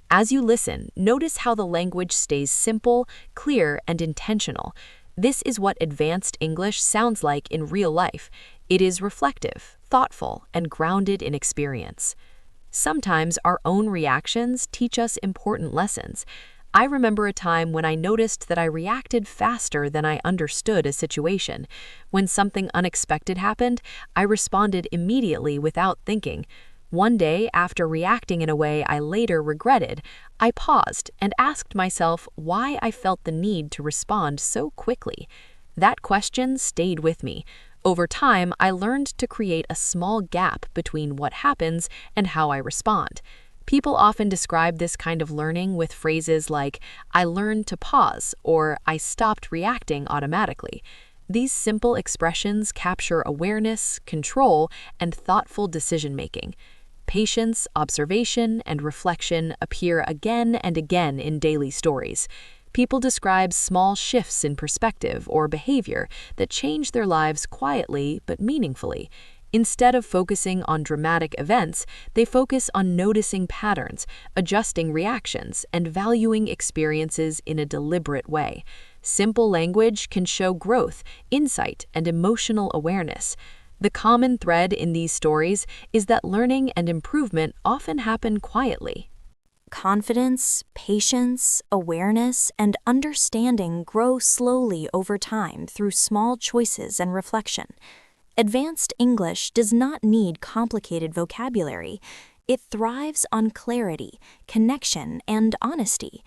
As you listen, notice how the language stays simple, clear, and intentional. This is what advanced English sounds like in real life. It is reflective, thoughtful, and grounded in experience. Sometimes our own reactions teach us important lessons. I remember a time when I noticed that I reacted faster than I understood a situation. When something unexpected happened, I responded immediately without thinking. One day, after reacting in a way I later regretted, I paused and asked myself why I felt the need to respond so quickly. That question stayed with me. Over time, I learned to create a small gap between what happens and how I respond. People often describe this kind of learning with phrases like, "I learned to pause," or "I stopped reacting automatically." These simple expressions capture awareness, control, and thoughtful decision-making. Patience, observation, and reflection appear again and again in daily stories. People describe small shifts in perspective or behavior that change their lives quietly but meaningfully. Instead of focusing on dramatic events, they focus on noticing patterns, adjusting reactions, and valuing experiences in a deliberate way. Simple language can show growth, insight, and emotional awareness. The common thread in these stories is that learning and improvement often happen quietly. Confidence, patience, awareness, and understanding grow slowly over time through small choices and reflection. Advanced English does not need complicated vocabulary. It thrives on clarity, connection, and honesty.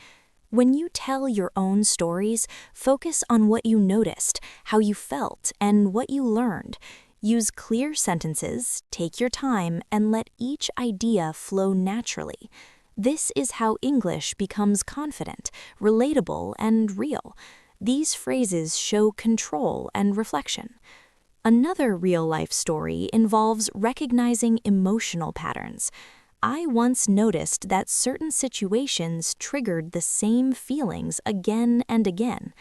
When you tell your own stories, focus on what you noticed, how you felt, and what you learned. Use clear sentences, take your time, and let each idea flow naturally. This is how English becomes confident, relatable, and real. These phrases show control and reflection. Another real-life story involves recognizing emotional patterns. I once noticed that certain situations triggered the same feelings again and again.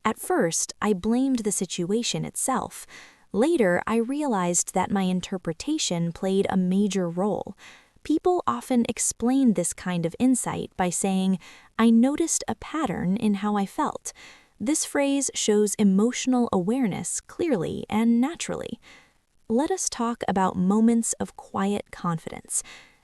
At first, I blamed the situation itself. Later, I realized that my interpretation played a major role. People often explain this kind of insight by saying, "I noticed a pattern in how I felt." This phrase shows emotional awareness clearly and naturally. Let us talk about moments of quiet confidence.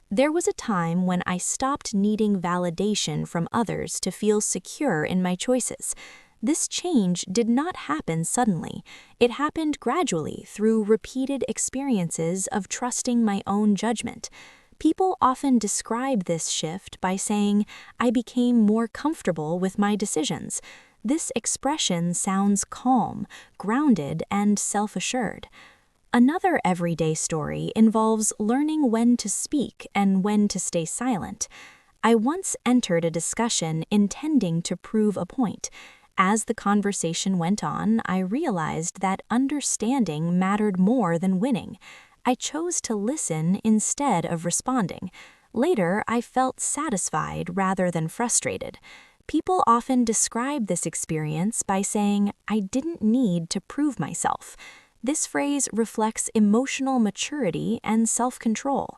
There was a time when I stopped needing validation from others to feel secure in my choices. This change did not happen suddenly. It happened gradually through repeated experiences of trusting my own judgment. People often describe this shift by saying, "I became more comfortable with my decisions." This expression sounds calm, grounded, and self-assured. Another everyday story involves learning when to speak and when to stay silent. I once entered a discussion intending to prove a point. As the conversation went on, I realized that understanding mattered more than winning. I chose to listen instead of responding. Later, I felt satisfied rather than frustrated. People often describe this experience by saying, "I didn't need to prove myself." This phrase reflects emotional maturity and self-control.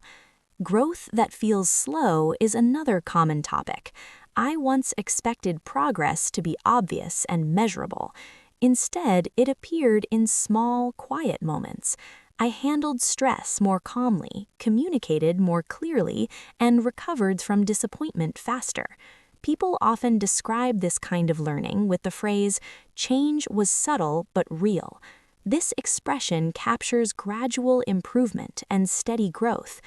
Growth that feels slow is another common topic. I once expected progress to be obvious and measurable. Instead, it appeared in small, quiet moments. I handled stress more calmly, communicated more clearly, and recovered from disappointment faster. People often describe this kind of learning with the phrase, "Change was subtle but real." This expression captures gradual improvement and steady growth.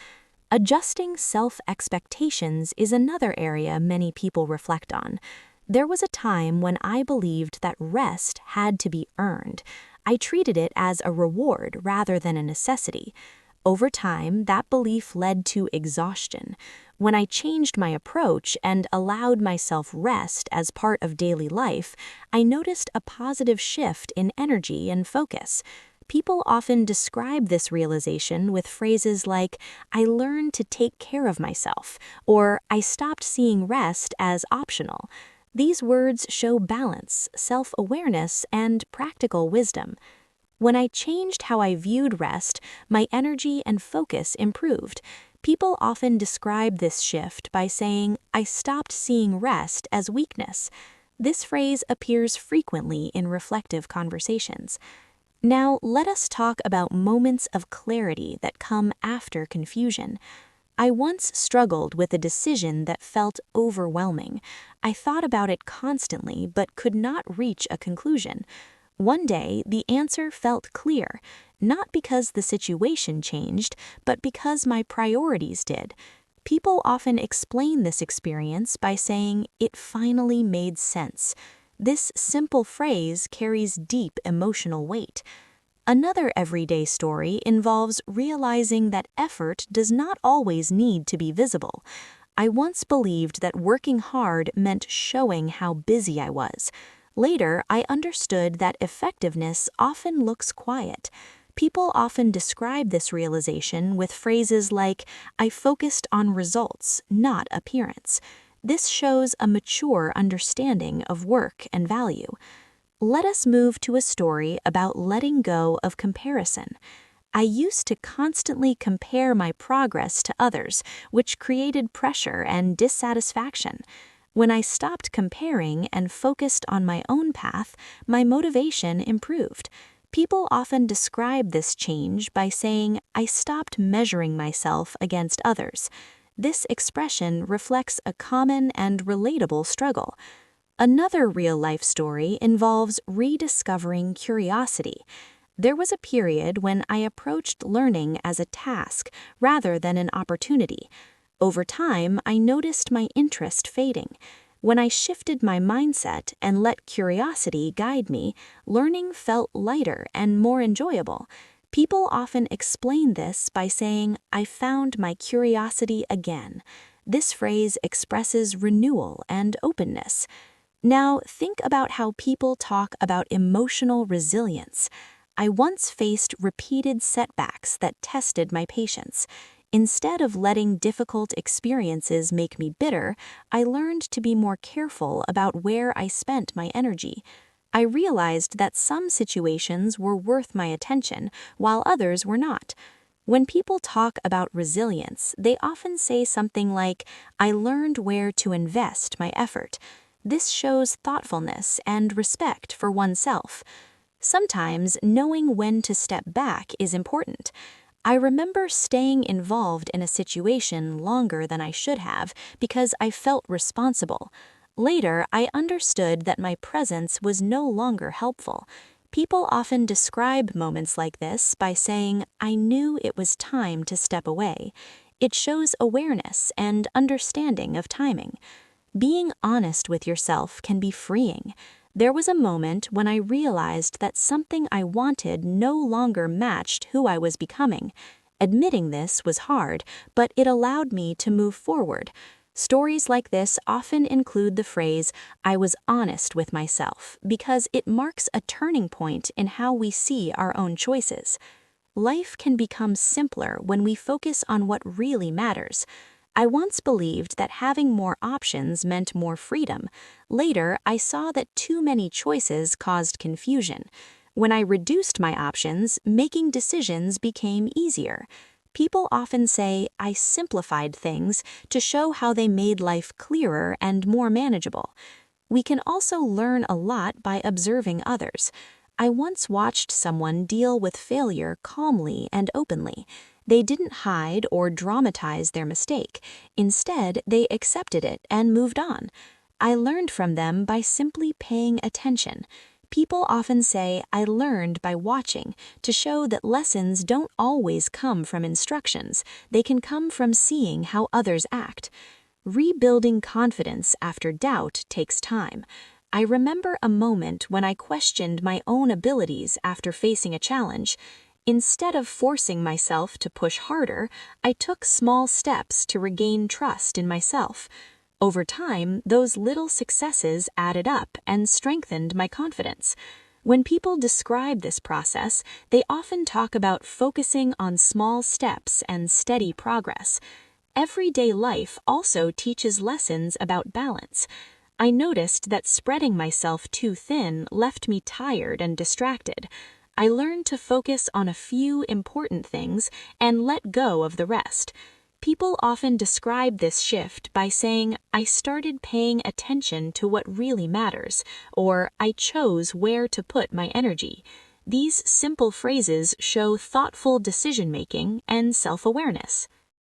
Adjusting self-expectations is another area many people reflect on. There was a time when I believed that rest had to be earned. I treated it as a reward rather than a necessity. Over time, that belief led to exhaustion. When I changed my approach and allowed myself rest as part of daily life, I noticed a positive shift in energy and focus. People often describe this realization with phrases like, "I learned to take care of myself," or "I stopped seeing rest as optional." These words show balance, self-awareness, and practical wisdom. When I changed how I viewed rest, my energy and focus improved. People often describe this shift by saying, "I stopped seeing rest as weakness." This phrase appears frequently in reflective conversations. Now, let us talk about moments of clarity that come after confusion. I once struggled with a decision that felt overwhelming. I thought about it constantly but could not reach a conclusion. One day, the answer felt clear, not because the situation changed, but because my priorities did. People often explain this experience by saying, "It finally made sense." This simple phrase carries deep emotional weight. Another everyday story involves realizing that effort does not always need to be visible. I once believed that working hard meant showing how busy I was. Later, I understood that effectiveness often looks quiet. People often describe this realization with phrases like, "I focused on results, not appearance." This shows a mature understanding of work and value. Let us move to a story about letting go of comparison. I used to constantly compare my progress to others, which created pressure and dissatisfaction. When I stopped comparing and focused on my own path, my motivation improved. People often describe this change by saying, "I stopped measuring myself against others." This expression reflects a common and relatable struggle. Another real-life story involves rediscovering curiosity. There was a period when I approached learning as a task rather than an opportunity. Over time, I noticed my interest fading. When I shifted my mindset and let curiosity guide me, learning felt lighter and more enjoyable. People often explain this by saying, "I found my curiosity again." This phrase expresses renewal and openness. Now, think about how people talk about emotional resilience. I once faced repeated setbacks that tested my patience. Instead of letting difficult experiences make me bitter, I learned to be more careful about where I spent my energy. I realized that some situations were worth my attention, while others were not. When people talk about resilience, they often say something like, "I learned where to invest my effort." This shows thoughtfulness and respect for oneself. Sometimes knowing when to step back is important. I remember staying involved in a situation longer than I should have because I felt responsible. Later, I understood that my presence was no longer helpful. People often describe moments like this by saying, "I knew it was time to step away." It shows awareness and understanding of timing. Being honest with yourself can be freeing. There was a moment when I realized that something I wanted no longer matched who I was becoming. Admitting this was hard, but it allowed me to move forward. Stories like this often include the phrase, "I was honest with myself," because it marks a turning point in how we see our own choices. Life can become simpler when we focus on what really matters. I once believed that having more options meant more freedom. Later, I saw that too many choices caused confusion. When I reduced my options, making decisions became easier. People often say, "I simplified things," to show how they made life clearer and more manageable. We can also learn a lot by observing others. I once watched someone deal with failure calmly and openly. They didn't hide or dramatize their mistake. Instead, they accepted it and moved on. I learned from them by simply paying attention. People often say, "I learned by watching," to show that lessons don't always come from instructions. They can come from seeing how others act. Rebuilding confidence after doubt takes time. I remember a moment when I questioned my own abilities after facing a challenge. Instead of forcing myself to push harder, I took small steps to regain trust in myself. Over time, those little successes added up and strengthened my confidence. When people describe this process, they often talk about focusing on small steps and steady progress. Everyday life also teaches lessons about balance. I noticed that spreading myself too thin left me tired and distracted. I learned to focus on a few important things and let go of the rest. People often describe this shift by saying, "I started paying attention to what really matters," or "I chose where to put my energy." These simple phrases show thoughtful decision-making and self-awareness.